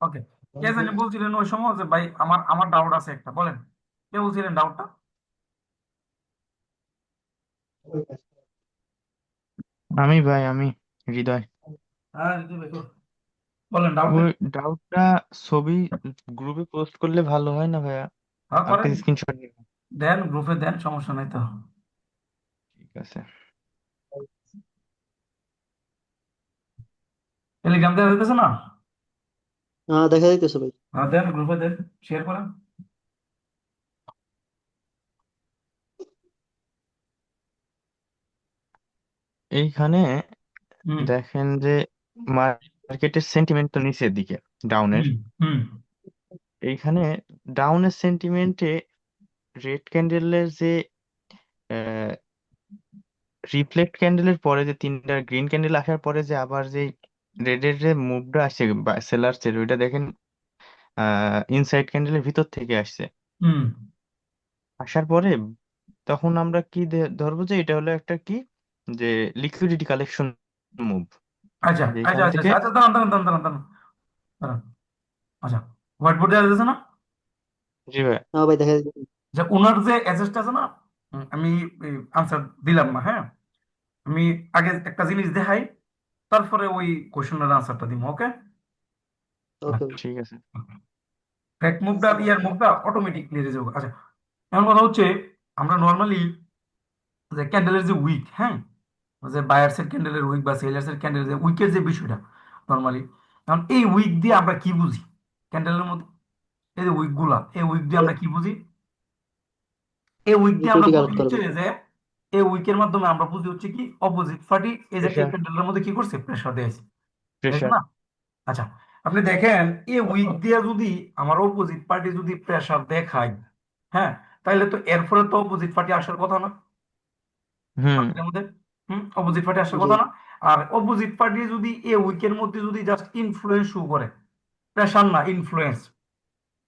ওকে, কে জানি বলছিলেন ওই সময় যে ভাই আমার আমার ডাউট আছে একটা, বলেন কে বলছিলেন ডাউটটা? আমি ভাই, আমি হৃদয়। হ্যাঁ জি ভাই, বলেন ডাউটটা। ওই ডাউটটা ছবি গ্রুপে পোস্ট করলে ভালো হয় না ভাইয়া? হ্যাঁ আপনি করেন, স্ক্রিনশট নিন। দেন গ্রুপে দেন, সমস্যা নাই তো। ঠিক আছে। টেলিগ্রাম দেওয়া হইতেছে না? দেখা যাইতেছে ভাই। হ্যাঁ দেন গ্রুপে দেন, শেয়ার করেন। এইখানে হুম দেখেন যে মার্কেটের সেন্টিমেন্ট তো নিচের দিকে, ডাউনের। হুম হুম। এইখানে ডাউনের সেন্টিমেন্টে রেড ক্যান্ডেলের যে রিফ্লেক্ট ক্যান্ডেলের পরে যে তিনটা গ্রিন ক্যান্ডেল আসার পরে যে আবার যে রেডের যে মুভটা আসছে সেলার সেল, ওইটা দেখেন ইনসাইড ক্যান্ডেলের ভিতর থেকে আসছে। হুম। আসার পরে তখন আমরা কি ধরবো যে এটা হলো একটা কি, যে লিকুইডিটি কালেকশন মুভ। আচ্ছা যে আচ্ছা এখান আচ্ছা থেকে। আচ্ছা আচ্ছা, দাঁড়ান দাঁড়ান দাঁড়ান দাঁড়ান দাঁড়ান দাঁড়ান। আচ্ছা, হোয়াইট বোর্ড দেওয়া যাচ্ছে না? জি ভাই। হ্যাঁ ভাই, দেখা যাইতেছে। যে ওনার যে অ্যাসেসটা আছে না, আমি আনসার দিলাম না, হ্যাঁ। আমি আগে একটা জিনিস দেখাই, তারপরে ওই কোশ্চেনের আনসারটা দিব, ওকে? ওকে ভাই। ঠিক আছে। ফ্যাক্ট মুভটা ইয়ার মুভটা অটোমেটিক নিয়ে যাবো। আচ্ছা, এমন কথা হচ্ছে, আমরা নর্মালি যে ক্যান্ডেলের যে উইক, হ্যাঁ, যে বায়ার্স এর ক্যান্ডেলের উইক বা সেলার্স এর ক্যান্ডেলের যে উইকের যে বিষয়টা নর্মালি, এখন এই উইক দিয়ে আমরা কি বুঝি ক্যান্ডেলের মধ্যে? এই যে উইক গুলা, এই উইক দিয়ে আমরা কি বুঝি? এই উইক দিয়ে আমরা লিকুইডিটি বুঝি কালেক্ট হচ্ছে করবে। যে এই উইকের মাধ্যমে আমরা বুঝি হচ্ছে কি অপোজিট পার্টি এই যে এই প্রেশার। ক্যান্ডেলের মধ্যে কি করছে, প্রেসার দিয়েছে, তাই প্রেশার। না? আচ্ছা, আপনি দেখেন এই উইক দিয়ে যদি আমার অপোজিট পার্টি যদি প্রেসার দেখায়, হ্যাঁ, তাহলে তো এরপরে তো অপোজিট পার্টি আসার কথা না হুম। মার্কেটের মধ্যে। অপোজিট পার্টি আসার জি। কথা না। আর অপোজিট পার্টি যদি এই উইকের মধ্যে যদি জাস্ট ইনফ্লুয়েন্স শো করে, প্রেসার না ইনফ্লুয়েন্স,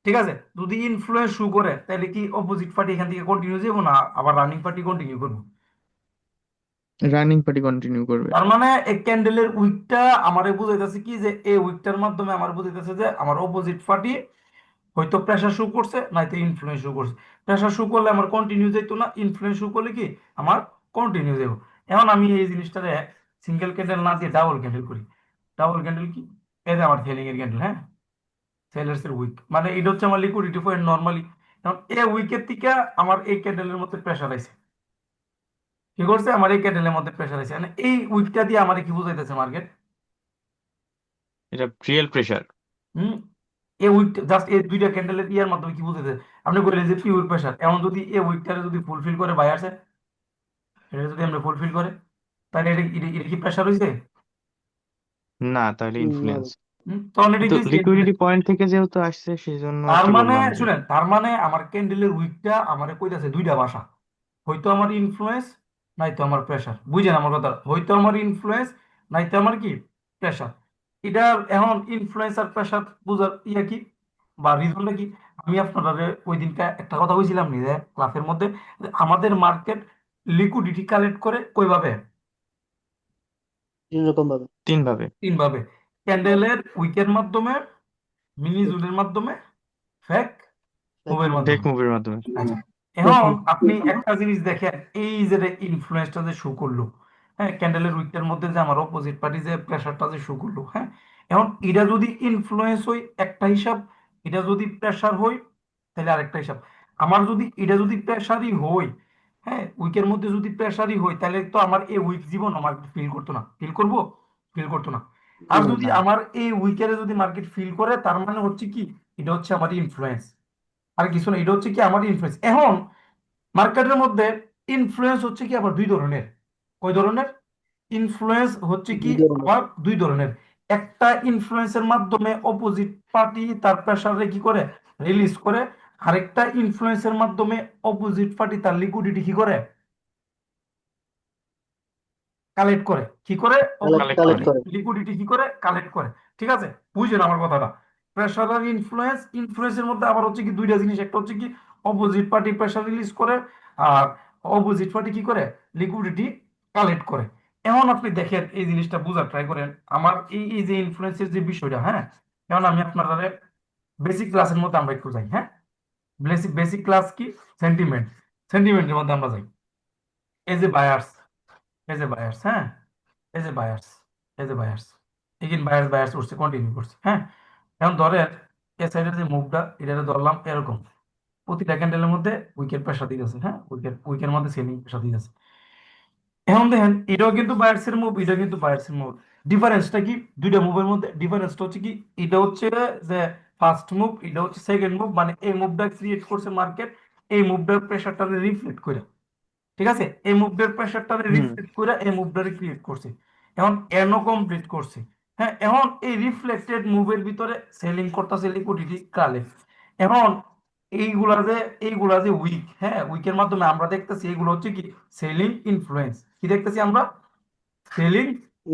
ঠিক আছে, যদি ইনফ্লুয়েন্স শো করে তাহলে কি অপোজিট পার্টি এখান থেকে কন্টিনিউ যাবো না আবার রানিং পার্টি কন্টিনিউ করবো? রানিং পার্টি কন্টিনিউ করবে। তার মানে এই ক্যান্ডেলের উইকটা আমারে বুঝাইতেছে কি যে এই উইকটার মাধ্যমে আমার বুঝাইতেছে যে আমার অপোজিট পার্টি হয়তো প্রেশার শো করছে নয়তো ইনফ্লুয়েন্স শো করছে। প্রেশার শো করলে আমার কন্টিনিউ যেত না, ইনফ্লুয়েন্স শো করলে কি আমার কন্টিনিউ যাবো। এখন আমি এই জিনিসটারে সিঙ্গেল ক্যান্ডেল না দিয়ে ডাবল ক্যান্ডেল করি। ডাবল ক্যান্ডেল কি? এই যে আমার সেলিং এর ক্যান্ডেল, হ্যাঁ, সেলার্স এর উইক, মানে এটা হচ্ছে আমার লিকুইডিটি পয়েন্ট নর্মালি। এখন এই উইকের থেকে আমার এই ক্যান্ডেলের মধ্যে প্রেশার আছে, কি করছে আমার এই ক্যান্ডেলের মধ্যে প্রেশার আছে, মানে এই উইকটা দিয়ে আমার কি বুঝাইতেছে মার্কেট? এটা রিয়েল প্রেশার। হুম। এই উইকটা জাস্ট এই দুইটা ক্যান্ডেলের ইয়ার মাধ্যমে কি বুঝাইতেছে? আপনি বললেন যে পিওর প্রেশার, এমন যদি এই উইকটারে যদি ফুলফিল করে বায়ার্সে, এটা যদি আমরা ফুলফিল করে, তাহলে এটা কি প্রেশার হয়েছে? না, তাহলে না ইনফ্লুয়েন্স। ভাই। তখন এটা কিন্তু কি? লিকুইডিটি পয়েন্ট থেকে যেহেতু আসছে সেই জন্য আর তার কি মানে বললাম যে। শুনেন, তার মানে আমার ক্যান্ডেলের উইকটা আমার কইতাছে দুইটা ভাষা, হয়তো আমার ইনফ্লুয়েন্স নাইতো আমার প্রেশার। বুঝেন আমার কথা? হয়তো আমার ইনফ্লুয়েন্স নাইতো আমার কি প্রেশার। এটা এখন ইনফ্লুয়েন্স আর প্রেশার বুঝার ইয়া কি বা রিজনটা কি? আমি আপনারা ওই দিনটা একটা কথা বলছিলাম নি যে ক্লাসের মধ্যে, যে আমাদের মার্কেট লিকুইডিটি কালেক্ট করে কইভাবে? তিন রকম ভাবে। তিন ভাবে। তিন ভাবে। ক্যান্ডেলের উইকের মাধ্যমে, মিনি জুনের মাধ্যমে, ফেক এক মুভের মিনিট। টেক মাধ্যমে। মুভির মাধ্যমে। আচ্ছা, এখন আপনি একটা জিনিস দেখেন, এই যে ইনফ্লুয়েন্সটা যে শো করলো, হ্যাঁ, ক্যান্ডেলের উইকটার মধ্যে যে আমার অপোজিট পার্টি যে প্রেশারটা যে শো করলো, হ্যাঁ, এখন এটা যদি ইনফ্লুয়েন্স হই একটা হিসাব, এটা যদি প্রেশার হই তাহলে আরেকটা হিসাব। আমার যদি এটা যদি প্রেশারই হই, হ্যাঁ, উইকের মধ্যে যদি প্রেশারই হই, তাহলে তো আমার এই উইক জীবন আমার ফিল করতো না, ফিল করবো? ফিল করতো না। জি আর ভাই। যদি না। আমার এই উইকেরে যদি মার্কেট ফিল করে, তার মানে হচ্ছে কি, এটা হচ্ছে আমার ইনফ্লুয়েন্স, আর কিছু না, এটা হচ্ছে কি আমার ইনফ্লুয়েন্স। এখন মার্কেটের মধ্যে ইনফ্লুয়েন্স হচ্ছে কি আবার দুই ধরনের। কয় ধরনের? ইনফ্লুয়েন্স হচ্ছে কি দুই ধরনের। আবার দুই ধরনের। একটা ইনফ্লুয়েন্সের মাধ্যমে অপোজিট পার্টি তার প্রেসারে কি করে, রিলিজ করে। আরেকটা ইনফ্লুয়েন্সের মাধ্যমে অপোজিট পার্টি তার লিকুইডিটি কি করে, কালেক্ট করে। কি করে? কালেক্ট অপোজিট কালেক্ট কালেক্ট করে। পার্টি করে। লিকুইডিটি কি করে, কালেক্ট করে। ঠিক আছে, বুঝছেন আমার কথাটা? প্রেসার আর ইনফ্লুয়েন্স, ইনফ্লুয়েন্সের মধ্যে আবার হচ্ছে কি দুইটা জিনিস, একটা হচ্ছে কি অপোজিট পার্টি প্রেসার রিলিজ করে, আর অপোজিট পার্টি কি করে, লিকুইডিটি কালেক্ট করে। এখন আপনি দেখেন এই জিনিসটা বোঝার ট্রাই করেন, আমার এই যে ইনফ্লুয়েন্সের যে বিষয়টা, হ্যাঁ, এখন আমি আপনার বেসিক ক্লাসের মধ্যে আমরা একটু যাই, হ্যাঁ, বেসিক বেসিক ক্লাস কি, সেন্টিমেন্ট, সেন্টিমেন্টের মধ্যে আমরা যাই। এই যে বায়ার্স, এই যে বায়ার্স, হ্যাঁ, এই যে বায়ার্স, এই যে বায়ার্স, এগেন বায়ার্স বায়ার্স উঠছে, কন্টিনিউ করছে, হ্যাঁ। এখন ধরেন এ সাইডের যে মুভটা, এটা ধরলাম এরকম, প্রতিটা ক্যান্ডেলের মধ্যে উইকেট প্রেসার দিতেছে, হ্যাঁ, উইকের মধ্যে সেলিং প্রেসার দিতেছে। এখন দেখেন এটাও কিন্তু বায়ার্সের মুভ, এটা কিন্তু বায়ার্সের মুভ। ডিফারেন্সটা কি দুইটা মুভের মধ্যে? ডিফারেন্সটা হচ্ছে কি, এটা হচ্ছে যে ফার্স্ট মুভ, এটা হচ্ছে সেকেন্ড মুভ, মানে এই মুভটা ক্রিয়েট করছে মার্কেট, এই মুভটার প্রেসারটা রিফ্লেক্ট করে, ঠিক আছে, এই মুভটার প্রেসারটা হুম রিফ্লেক্ট করে এই মুভটারে ক্রিয়েট করছে। এখন এর্নো কমপ্লিট করছে, হ্যাঁ। এখন এই রিফ্লেক্টেড মুভের ভিতরে সেলিং করতেছে লিকুইডিটি কালে। এখন এইগুলা যে এইগুলা যে উইক, হ্যাঁ, উইকের মাধ্যমে আমরা দেখতেছি এগুলো হচ্ছে কি সেলিং ইনফ্লুয়েন্স, কি দেখতেছি আমরা, সেলিং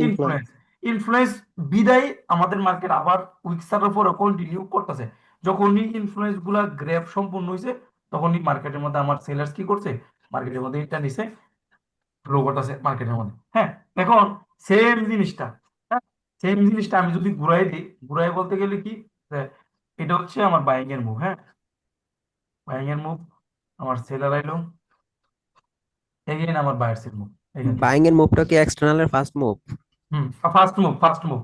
ইনফ্লুয়েন্স। ইনফ্লুয়েন্স। ইনফ্লুয়েন্স বিদায় আমাদের মার্কেট আবার উইক স্টারের পরে কন্টিনিউ করতেছে। যখনই ইনফ্লুয়েন্স গুলা গ্রেফ সম্পূর্ণ হয়েছে, তখনই মার্কেটের মধ্যে আমার সেলার্স কি করছে, মার্কেটের মধ্যে এটা নিছে, ফ্লো করতেছে মার্কেটের মধ্যে, হ্যাঁ। এখন সেম জিনিসটা, হ্যাঁ, সেম জিনিসটা আমি যদি ঘুরাই দিই, ঘুরাই বলতে গেলে কি, যে এটা হচ্ছে আমার বাইং এর মুভ, হ্যাঁ, বাইং এর মুভ, আমার সেলার আইলো, এগেইন আমার বায়ার্স এর মুভ এখান থেকে। বাইং এর মুভটা কি এক্সটার্নালের ফার্স্ট মুভ? হুম, ফার্স্ট মুভ, ফার্স্ট মুভ,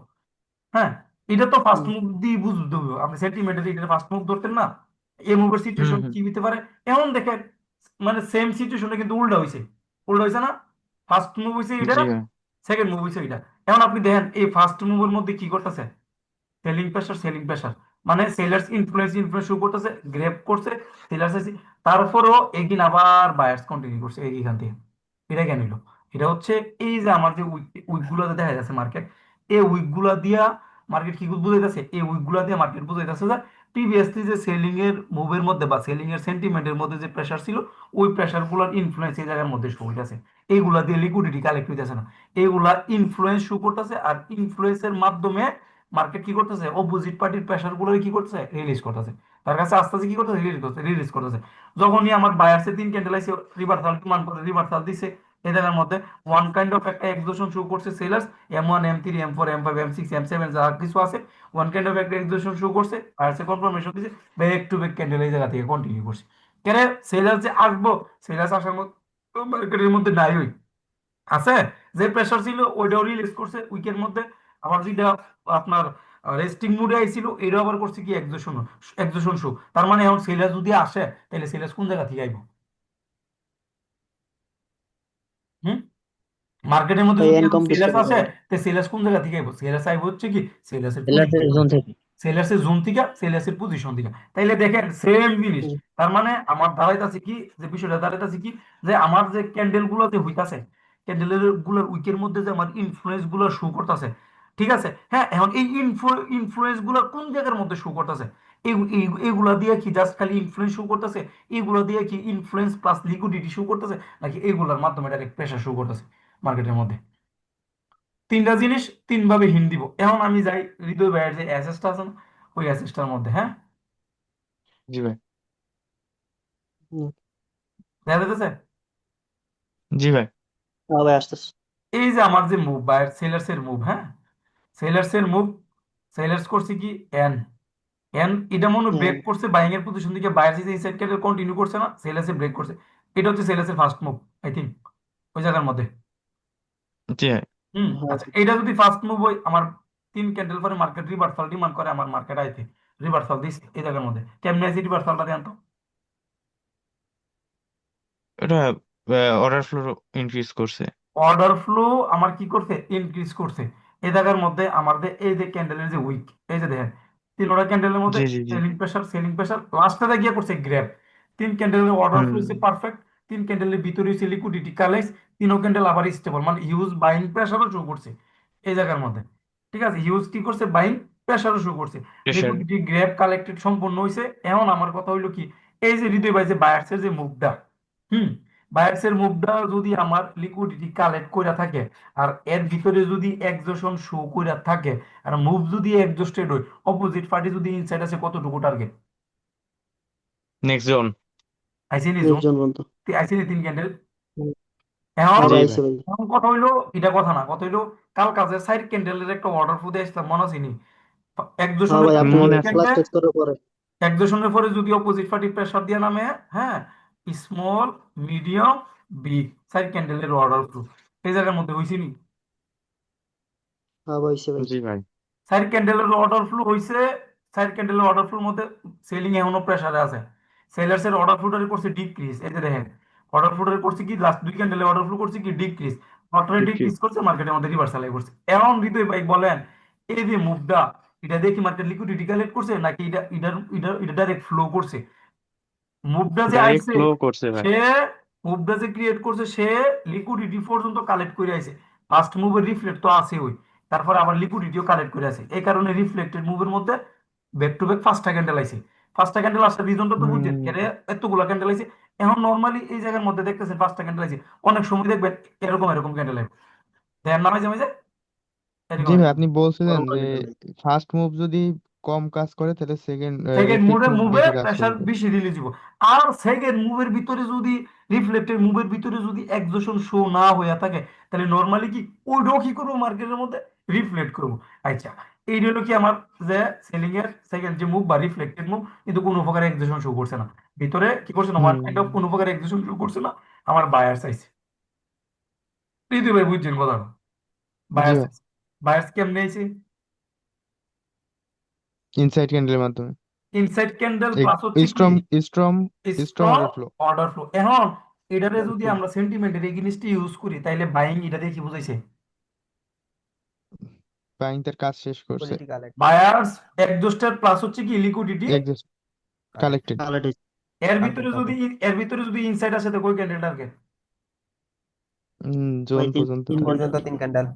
হ্যাঁ। এটা তো ফার্স্ট মুভ দিয়ে বুঝতে হবে, আপনি সেন্টিমেন্টালি এটা ফার্স্ট মুভ ধরতেন না। এই মুভের হুম সিচুয়েশন হুম কি হতে পারে, এমন দেখেন, মানে সেম সিচুয়েশনে কিন্তু উল্টা হয়েছে, উল্টা হয়েছে না, ফার্স্ট মুভ হয়েছে এটা, জি ভাই। সেকেন্ড মুভ হয়েছে এটা। এখন আপনি দেখেন এই ফার্স্ট মুভের মধ্যে কি করতেছে, সেলিং প্রেসার, সেলিং প্রেসার, মানে সেলার্স ইনফ্লুয়েন্স, ইনফ্লুয়েন্স শুরু করতেছে, গ্রেপ করছে, সেলার্স আছে, তারপরেও এগিন আবার বায়ার্স কন্টিনিউ করছে এইখান থেকে। এটা কেন হলো? এটা হচ্ছে এই যে আমার যে উইক গুলো দেখা যাচ্ছে মার্কেট, এই উইক গুলা দিয়া মার্কেট কি বুঝাইতেছে, এই উইক গুলা দিয়ে মার্কেট বুঝাইতেছে যে প্রিভিয়াসলি যে সেলিং এর মুভের মধ্যে বা সেলিং এর সেন্টিমেন্টের মধ্যে যে প্রেসার ছিল, ওই প্রেসার গুলার ইনফ্লুয়েন্স এই জায়গার মধ্যে শো হইতেছে, এইগুলা দিয়ে লিকুইডিটি কালেক্ট হইতেছে না, এইগুলা ইনফ্লুয়েন্স শো করতেছে, আর ইনফ্লুয়েন্সের মাধ্যমে মার্কেট কি করতেছে, অপোজিট পার্টির প্রেসার গুলো কি করতেছে, রিলিজ করতেছে, তার কাছে আস্তে আস্তে কি করতেছে, রিলিজ করতেছে। যখনই আমার বায়ার্সে তিন ক্যান্ডেল আইছে, রিভার্সাল ডিমান্ড করে রিভার্সাল দিছে, এই জায়গার মধ্যে ওয়ান কাইন্ড অফ একটা এক্সোশন শো করছে sellers, M1 M3 M4 M5 M6 M7 যা কিছু আছে, ওয়ান কাইন্ড অফ একটা এক্সোশন শো করছে, বায়ার্সে কনফার্মেশন দিছে, ব্যাক টু ব্যাক ক্যান্ডেল এই জায়গা থেকে কন্টিনিউ করছে। কেন সেলার্স যে আসবো, সেলার্স আসার মতো মার্কেটের মধ্যে নাই, ওই আছে যে প্রেসার ছিল ওইটাও রিলিজ করছে উইকের মধ্যে। আবার যেটা আপনার রেস্টিং মুডে আইছিল, এটা আবার করছে কি এক্সোশন, এক্সোশন শো। তার মানে এখন সেলার যদি আসে, তাহলে সেলার কোন জায়গা থেকে আইব? হুম, মার্কেটের মধ্যে ভাই যদি এখন ইনকমপ্লিট সেলার্স স্টেটে আসে, যাবে। তো সেলার্স কোন জায়গা থেকে আইব? সেলার্স আইব হচ্ছে কি সেলার্সের সেলার্সের পজিশন, জোন থেকে। সেলার্সের জোন থেকে, সেলার্সের পজিশন থেকে। তাইলে দেখেন সেম জিনিস। হুম, তার মানে আমার দাঁড়াইতেছে কি, যে বিষয়টা দাঁড়াইতেছে কি, যে আমার যে ক্যান্ডেল গুলো যে হইতাছে, ক্যান্ডেলের গুলোর উইকের মধ্যে যে আমার ইনফ্লুয়েন্স গুলো শো করতেছে, ঠিক আছে, হ্যাঁ। এখন এই ইনফ্লুয়েন্স গুলো কোন জায়গার মধ্যে শো করতেছে, এইগুলা দিয়ে কি জাস্ট খালি ইনফ্লুয়েন্স শো করতেছে, এইগুলা দিয়ে কি ইনফ্লুয়েন্স প্লাস লিকুইডিটি শো করতেছে, নাকি এইগুলোর মাধ্যমে ডাইরেক্ট প্রেসার শো করতেছে মার্কেটের মধ্যে? তিনটা জিনিস তিন ভাবে হিন্ট দিব। এখন আমি যাই হৃদয় ভাইয়ের যে অ্যাসেসটা আছে না, ওই অ্যাসেসটার মধ্যে, হ্যাঁ, জি ভাই। হুম। দেখা যেতেছে হ্যাঁ ভাই আসতেছে। এই যে আমার যে মুভ বায়ার সেলার্স এর মুভ, হ্যাঁ, সেলার্স এর মুভ, সেলার্স করছে কি এন, এন এটা মনে ব্রেক হ্যাঁ করছে বাইং এর পজিশন থেকে, বায়ার যে এই সাইড কেটে কন্টিনিউ করছে না, সেলার্স এ ব্রেক করছে। এটা হচ্ছে সেলার্স এর ফার্স্ট মুভ, আই থিঙ্ক, ওই জায়গার মধ্যে। জি ভাই। হুম, হ্যাঁ আচ্ছা, এটা যদি ফার্স্ট মুভ হয়, আমার তিন ক্যান্ডেল পরে মার্কেট রিভার্সাল ডিমান্ড করে, আমার মার্কেট আইতে রিভার্সাল দিছে এই জায়গার মধ্যে, কেমনে আছে রিভার্সালটা দেন তো। এটা অর্ডার ফ্লো ইনক্রিজ করছে। অর্ডার ফ্লো আমার কি করছে, ইনক্রিজ করছে। এই জায়গার মধ্যে আমাদের এই যে ক্যান্ডেলের যে উইক, এই যে দেখেন তিনটা ক্যান্ডেলের মধ্যে জি জি জি। সেলিং প্রেসার লাস্টে গিয়ে করছে গ্র্যাব। তিন ক্যান্ডেলের অর্ডার হুম ফ্লো হচ্ছে পারফেক্ট, তিন ক্যান্ডেলের ভিতরে হচ্ছে লিকুইডিটি কালাইস, তিনও ক্যান্ডেল আবার স্টেবল, মানে হিউজ বাইং প্রেসারও শো করছে এই জায়গার মধ্যে, ঠিক আছে, হিউজ কি করছে, বাইং প্রেসারও শো করছে, প্রেশার। লিকুইডিটি গ্র্যাব কালেক্টেড সম্পূর্ণ হয়েছে। এখন আমার কথা হইলো কি, এই যে হৃদয় ভাই যে বায়ার্সের যে মুভটা, হুম, বায়ার্সের মুভটা যদি আমার লিকুইডিটি কালেক্ট কইরা থাকে, আর এর ভিতরে যদি এক্সজশন শো কইরা থাকে, আর মুভ যদি এক্সজস্টেড হয়, অপোজিট পার্টি যদি ইনসাইড আছে কতটুকু টার্গেট, নেক্সট জোন। আইসিনি জোন, নির্জন বন্ধু। আইসিনি তিন ক্যান্ডেল, এখন ভাই জি আইছে ভাই। ভাই। এখন কথা হইলো, এটা কথা না, কথা হইলো কাল কাজের সাইড ক্যান্ডেলের একটা অর্ডার ফুদে আসলাম, মনে আছে নি? হ্যাঁ একজনের ভাই, পরে আপনি মনে দুই আছে। ক্লাস ক্যান্ডেল, টেস্ট করার পরে। একজনের পরে যদি অপোজিট পার্টি প্রেসার দিয়ে নামে, হ্যাঁ, স্মল, মিডিয়াম, বিগ সাইড ক্যান্ডেলের অর্ডার ফ্লো এই জায়গার মধ্যে হয়েছে নি? হ্যাঁ ভাই আইছে ভাই। জি ভাই। সাইড ক্যান্ডেলের অর্ডার ফ্লো হয়েছে। সাইড ক্যান্ডেলের অর্ডার ফ্লোর মধ্যে সেলিং এখনো প্রেসারে আছে। সেলার্স এর অর্ডার ফ্লোটারে করছে ডিক্রিজ, এই যে দেখেন অর্ডার ফ্লোটারে করছে কি, লাস্ট দুই ক্যান্ডেলে অর্ডার ফ্লো করছে কি ডিক্রিজ, অর্ডারে ঠিক ঠিক। ডিক্রিজ করছে, মার্কেটের মধ্যে রিভার্সাল করছে। এখন হৃদয় ভাই বলেন, এই যে মুভটা, এটা দেখি মার্কেট লিকুইডিটি কালেক্ট করছে নাকি এটা এটা ডাইরেক্ট ফ্লো করছে? মুভটা যে ডাইরেক্ট আইছে, ফ্লো করছে ভাই। সে মুভটা যে ক্রিয়েট করছে, সে লিকুইডিটি পর্যন্ত কালেক্ট করে আইছে। ফার্স্ট মুভের রিফ্লেক্ট তো আছে ওই, তারপরে আবার লিকুইডিটিও কালেক্ট করে আছে, এই কারণে রিফ্লেক্টেড মুভের মধ্যে ব্যাক টু ব্যাক ফার্স্টটা ক্যান্ডেল আইছে। ফার্স্টটা ক্যান্ডেল আসার রিজনটা তো বুঝছেন, হুম। কেন এতগুলা ক্যান্ডেল আইছে। এখন নর্মালি এই জায়গার মধ্যে দেখতেছেন পাঁচটা ক্যান্ডেল আইছে, অনেক সময় দেখবেন এরকম এরকম ক্যান্ডেল আইবে, দেখেন না মাঝে মাঝে এরকম জি ভাই, এরকম। আপনি বলছিলেন বড় যে ক্যান্ডেল ভাই। ফার্স্ট মুভ যদি কম কাজ করে তাহলে সেকেন্ড সেকেন্ড মুভে রিফ্লেক্টিভ মুভে বেশি কাজ প্রেসার করবে। বেশি রিলিজ দিব। আর সেকেন্ড মুভের ভিতরে যদি, রিফ্লেক্টেড মুভের ভিতরে যদি একজোশন শো না হয়ে থাকে, তাহলে নর্মালি কি ওইটাও কি করবো মার্কেটের মধ্যে রিফ্লেক্ট করবো। আচ্ছা, এই হলো কি আমার যে সেলিং এর সেকেন্ড যে মুভ বা রিফ্লেক্টেড মুভ, কিন্তু কোনো প্রকার একজোশন শো করছে না ভিতরে, কি করছে না, ওয়ান হুম। কাইন্ড অফ কোনো প্রকার একজোশন শো করছে না। আমার বায়ার চাইছে, প্রীতি ভাই বুঝছেন কথা, জি বায়ার ভাই। চাইছে। বায়ার্স কেমনে আইছে? ইনসাইড ক্যান্ডেলের মাধ্যমে ইনসাইড ক্যান্ডেল প্লাস হচ্ছে কি strong strong strong strong order flow. Order flow. এখন এটারে যদি আমরা সেন্টিমেন্টের এগেইনস্টে ইউজ করি, তাইলে বাইং এটা দিয়ে কি বুঝাইছে? বাইং তার কাজ শেষ করছে। liquidity collect বায়ার্স এক্সজস্টের প্লাস হচ্ছে কি liquidity exist collect collected. Collect হইছে। এর ভিতরে content যদি, okay এর ভিতরে যদি ইনসাইড আসে তো কই ক্যান্ডেল টার্গেট? জোন ভাই তিন পর্যন্ত তিন থাকে। পর্যন্ত 3 candle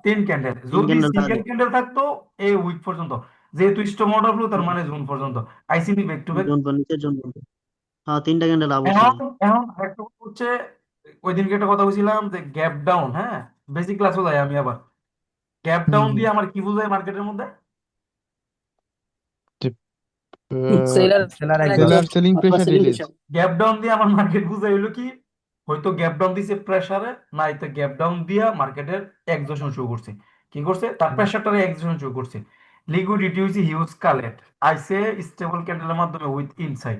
3 ক্যান্ডেল, তিন যদি ক্যান্ডেল সিঙ্গেল টার্গেট। ক্যান্ডেল থাকতো এই উইক পর্যন্ত, যেহেতু স্টম অর্ডার ফ্লো তার মানে জুন পর্যন্ত, ICB back to back. Zone পর নিচে জোন পর্যন্ত। হ্যাঁ, তিনটা ক্যান্ডেল আপ হচ্ছে এখন ভাই। এখন আরেকটা কথা হচ্ছে, ওই দিনকে একটা কথা বলছিলাম যে গ্যাপ ডাউন, হ্যাঁ, বেসিক ক্লাসও যাই আমি আবার, গ্যাপ হুম ডাউন হুম। দিয়ে আমার কি বোঝায় মার্কেটের মধ্যে? Seller seller seller exhaust selling অথবা pressure selling release. Pressure. Gap down দিয়ে আমার মার্কেট বুঝাই হলো কি, হয়তো গ্যাপ ডাউন দিছে প্রেসারে, নাই তো গ্যাপ ডাউন দিয়া মার্কেটের একজোশন শো করছে। কি করছে, তার প্রেসারটারে একজোশন শো করছে। লিকুইডিটি হইছে হিউজ কালেক্ট আইসে স্টেবল ক্যান্ডেলের মাধ্যমে উইথ ইনসাইড,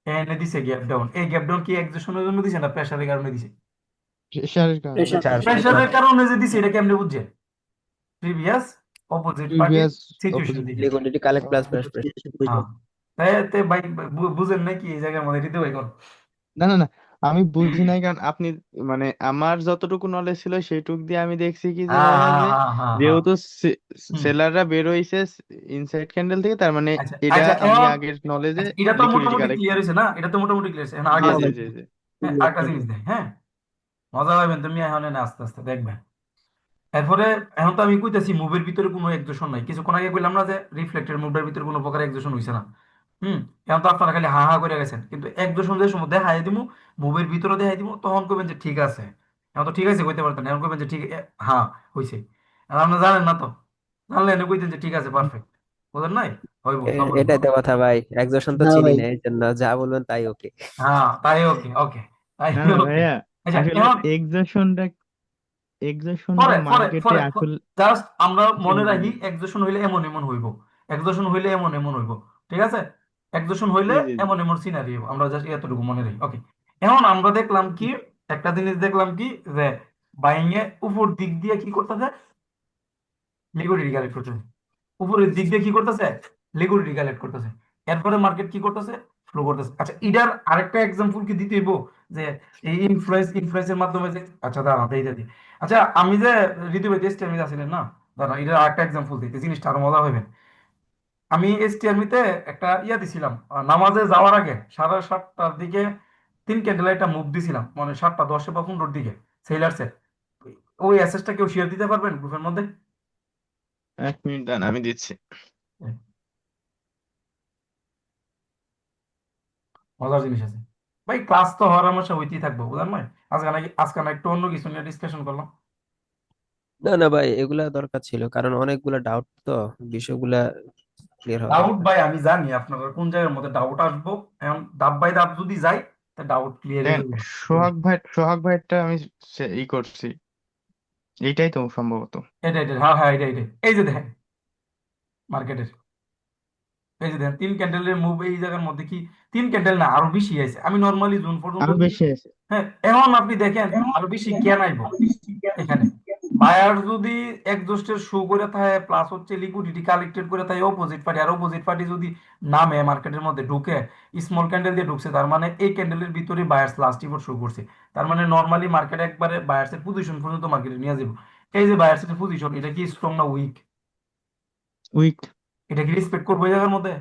এনে দিছে গ্যাপ ডাউন। এই গ্যাপ ডাউন কি একজোশনের জন্য দিছে না প্রেসারের কারণে দিছে? প্রেশারের কারণে। প্রেশার pressure প্রেশারের প্রেসারের কারণে। কারণে যে দিছে, এটা কেমনে বুঝছে? প্রিভিয়াস অপোজিট পার্টির প্রিভিয়াস সিচুয়েশন অপোজিট। দিকে। liquidity collect plus pressure হ্যাঁ, তাই তে ভাই বুঝেন নাকি এই জায়গার মধ্যে দিতে ভাই কোন? না না না, আমি বুঝি নাই কারণ আপনি মানে আমার যতটুকু নলেজ ছিল সেইটুক দিয়ে আমি দেখছি কি যে হ্যাঁ ভাইয়া হ্যাঁ যে হ্যাঁ হ্যাঁ হ্যাঁ। যেহেতু হুম। সেলাররা বের হইছে ইনসাইড ক্যান্ডেল থেকে, তার মানে আচ্ছা এটা আচ্ছা, আমি এখন আগের নলেজে আচ্ছা, এটা তো লিকুইডিটি মোটামুটি কালেক্ট। ক্লিয়ার হয়েছে না? এটা তো মোটামুটি ক্লিয়ার হয়েছে। এখন জি আরেকটা হ্যাঁ জি ভাই। জিনিস জি দেই। জি। হ্যাঁ, আরেকটা জিনিস দেয়, হ্যাঁ, মজা পাবেন তুমি এখন এনে আস্তে আস্তে দেখবেন। এরপরে এখন তো আমি কইতাছি মুভের ভিতরে কোনো একজোশন নাই, কিছুক্ষণ আগে কইলাম না যে রিফ্লেক্টেড মুভের ভিতরে কোনো প্রকার একজোশন হইছে না। এখন তো আপনারা খালি হা হা করে গেছেন, কিন্তু একজোশন যে সময় দেখাই দিমু, মুভের ভিতরে দেখাই দিমু, তখন কইবেন যে ঠিক আছে। এখন তো ঠিক আছে কইতে পারতেন, এখন কইবেন যে ঠিক হ্যাঁ হইছে। আর আপনি জানেন না তো, জানলে এনে কইতেন যে ঠিক আছে পারফেক্ট, বুঝেন নাই? হইব, সব হইব। এটাই তো কথা ভাই, exhaustion তো হ্যাঁ চিনি ভাই। না, এই জন্য যা বলবেন তাই ওকে। হ্যাঁ, তাই ওকে ওকে, তাই না না ওকে। ভাইয়া, আচ্ছা, আসলে এখন এক্সেশনটা পরে পরে মার্কেটে পরে আসলে জাস্ট আমরা মনে রাখি হুম, একজোশন হইলে এমন এমন হইব, একজোশন হইলে এমন এমন হইব, ঠিক আছে? একজোশন হইলে জি জি জি। এমন এমন সিনারি, আমরা জাস্ট এতটুকু মনে রাখি, ওকে। এখন আমরা দেখলাম কি, একটা জিনিস দেখলাম কি, যে বাইং এ উপর দিক দিয়ে কি করতেছে, লিকুইডিটি কালেক্ট করতেছে। উপরের দিক দিয়ে কি করতেছে, লিকুইডিটি কালেক্ট করতেছে। এরপরে মার্কেট কি করতেছে, ফ্লো করতেছে। আচ্ছা, এটার আরেকটা এক্সাম্পল কি দিতে হইব, যে এই ইনফ্লুয়েন্সের মাধ্যমে যে, আচ্ছা দাঁড়া এইটা দিই। আচ্ছা, আমি যে ঋতু ভাই টেস্ট আমি আছিলেন না, দাঁড়া এটার আরেকটা এক্সাম্পল দিতে, জিনিসটা আরো মজা হবে। আমি এসটিআরমিতে একটা ইয়া দিছিলাম, নামাজে যাওয়ার আগে 7:30টার দিকে 3 ক্যান্ডেল একটা মুভ দিছিলাম, মানে 7:10 বা 15-র দিকে, সেলার্সের। ওই অ্যাসেসটা কেউ শেয়ার দিতে পারবেন গ্রুপের মধ্যে? 1 মিনিট দান, আমি দিচ্ছি। মজার জিনিস আছে ভাই, ক্লাস তো হওয়ার আমার হইতেই থাকবো, বুঝলেন ভাই? আজকে না একটু অন্য কিছু নিয়ে ডিসকাশন করলাম। না না ভাই, এগুলা দরকার ছিল, কারণ অনেকগুলা ডাউট তো, বিষয়গুলা ক্লিয়ার হওয়া ডাউট দরকার। ভাই আমি জানি আপনার কোন জায়গার মধ্যে ডাউট আসবো, এখন ধাপ বাই ধাপ যদি যাই, তা ডাউট ক্লিয়ার হয়ে দেখেন গেল। সোহাগ ভাইয়েরটা আমি ই করছি, এইটাই তো সম্ভবত। এটা এটা হ্যাঁ হ্যাঁ এটা এটা এই যে দেখেন মার্কেটের, এই যে দেখেন 3 ক্যান্ডেলের মুভ এই জায়গার মধ্যে কি 3 ক্যান্ডেল না আরো বেশি আছে, আমি নর্মালি জুন পর্যন্ত আরো দিই। বেশি আছে। হ্যাঁ এখন আপনি দেখেন আরো বেশি কেন আইব এখানে। বায়ার যদি একজস্টের শো করে থাকে প্লাস হচ্ছে লিকুইডিটি কালেক্টেড করে থাকে অপোজিট পার্টি, আর অপোজিট পার্টি যদি নামে মার্কেটের মধ্যে ঢুকে স্মল ক্যান্ডেল দিয়ে ঢুকছে, তার মানে এই ক্যান্ডেলের ভিতরে বায়ার্স লাস্ট রিপোর্ট শো করছে। তার মানে নর্মালি মার্কেট একবারে বায়ার্সের পজিশন পর্যন্ত মার্কেটে নিয়ে যাবো। এই যে বায়ার্সের পজিশন এটা কি স্ট্রং না উইক? উইক। এটা কি রেসপেক্ট করবো এই জায়গার মধ্যে?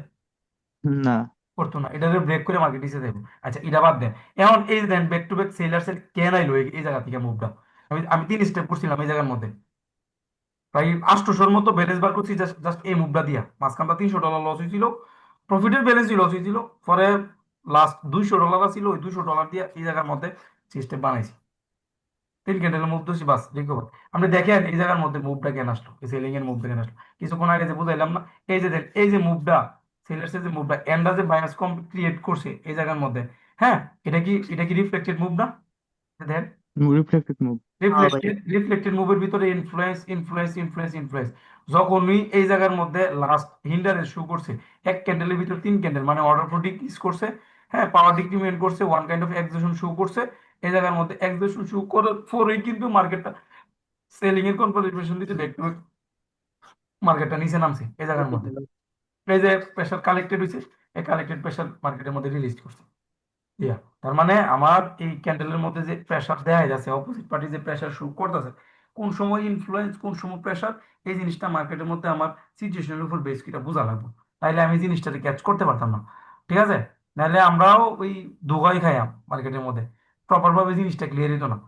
না। করতো না, এটা ব্রেক করে মার্কেট নিচে যাবো। আচ্ছা এটা বাদ দেন, এখন এই যে then back to back sellers এর কেন আইলো এই জায়গা থেকে মুভটা? আমি আমি 3 স্টেপ করছিলাম এই জায়গার মধ্যে, প্রায় 800-র মতো ব্যালেন্স বার করছি জাস্ট জাস্ট এই মুভটা দিয়া। মাঝখানটা $300 লস হয়েছিল, প্রফিটের ব্যালেন্সই লস হয়েছিল। পরে লাস্ট $200 ছিল, ওই $200 দিয়ে এই জায়গার মধ্যে সিস্টেম বানাইছি। 3 ক্যান্ডেলের মুভ দোষী বাস রিকভার। আপনি দেখেন এই জায়গার মধ্যে মুভটা কেন আসলো, এই সেলিং এর মুভটা কেন আসলো কিছুক্ষণ আগে যে বুঝাইলাম না। এই যে দেন এই যে মুভটা সেলার্সের যে মুভটা এন্ডা যে মাইনাস কম ক্রিয়েট করছে এই জায়গার মধ্যে, হ্যাঁ এটা কি রিফ্লেক্টেড মুভ না? দেখেন রিফ্লেক্টেড মুভ। হ্যাঁ ভাই। রিফ্লেক্টেড মুভের ভিতরে ইনফ্লুয়েন্স ইনফ্লুয়েন্স ইনফ্লুয়েন্স ইনফ্লুয়েন্স যখনই এই জায়গার মধ্যে লাস্ট হিন্ডারের শো করছে, এক ক্যান্ডেলের ভিতর 3 ক্যান্ডেল মানে অর্ডার ফ্লো ডিক্রিজ করছে, হ্যাঁ পাওয়ার ডিক্রিমেন্ট করছে, one kind of accession show করছে। এই জায়গার মধ্যে এক্সেশন শো করার পরেই কিন্তু মার্কেটটা সেলিং এর কনফার্মেশন দিতে ব্যাক টু মার্কেটটা নিচে নামছে এই জায়গার মধ্যে। এই যে প্রেসার কালেক্টেড হয়েছে, এই কালেক্টেড প্রেসার মার্কেটের মধ্যে রিলিজ করছে। ইয়া তার মানে আমার এই ক্যান্ডেলের মধ্যে যে প্রেসার দেয়া যাচ্ছে, অপোজিট পার্টি যে প্রেসার শো করতেছে, কোন সময় ইনফ্লুয়েন্স কোন সময় প্রেসার, এই জিনিসটা মার্কেটের মধ্যে আমার সিচুয়েশনের উপর বেস করে বোঝা লাগবে, তাইলে আমি জিনিসটাকে ক্যাচ করতে পারতাম না। ঠিক আছে, নাহলে আমরাও ওই ধোঁয়াই খাইয়াম মার্কেটের মধ্যে, প্রপার ভাবে জিনিসটা ক্লিয়ার হতো না,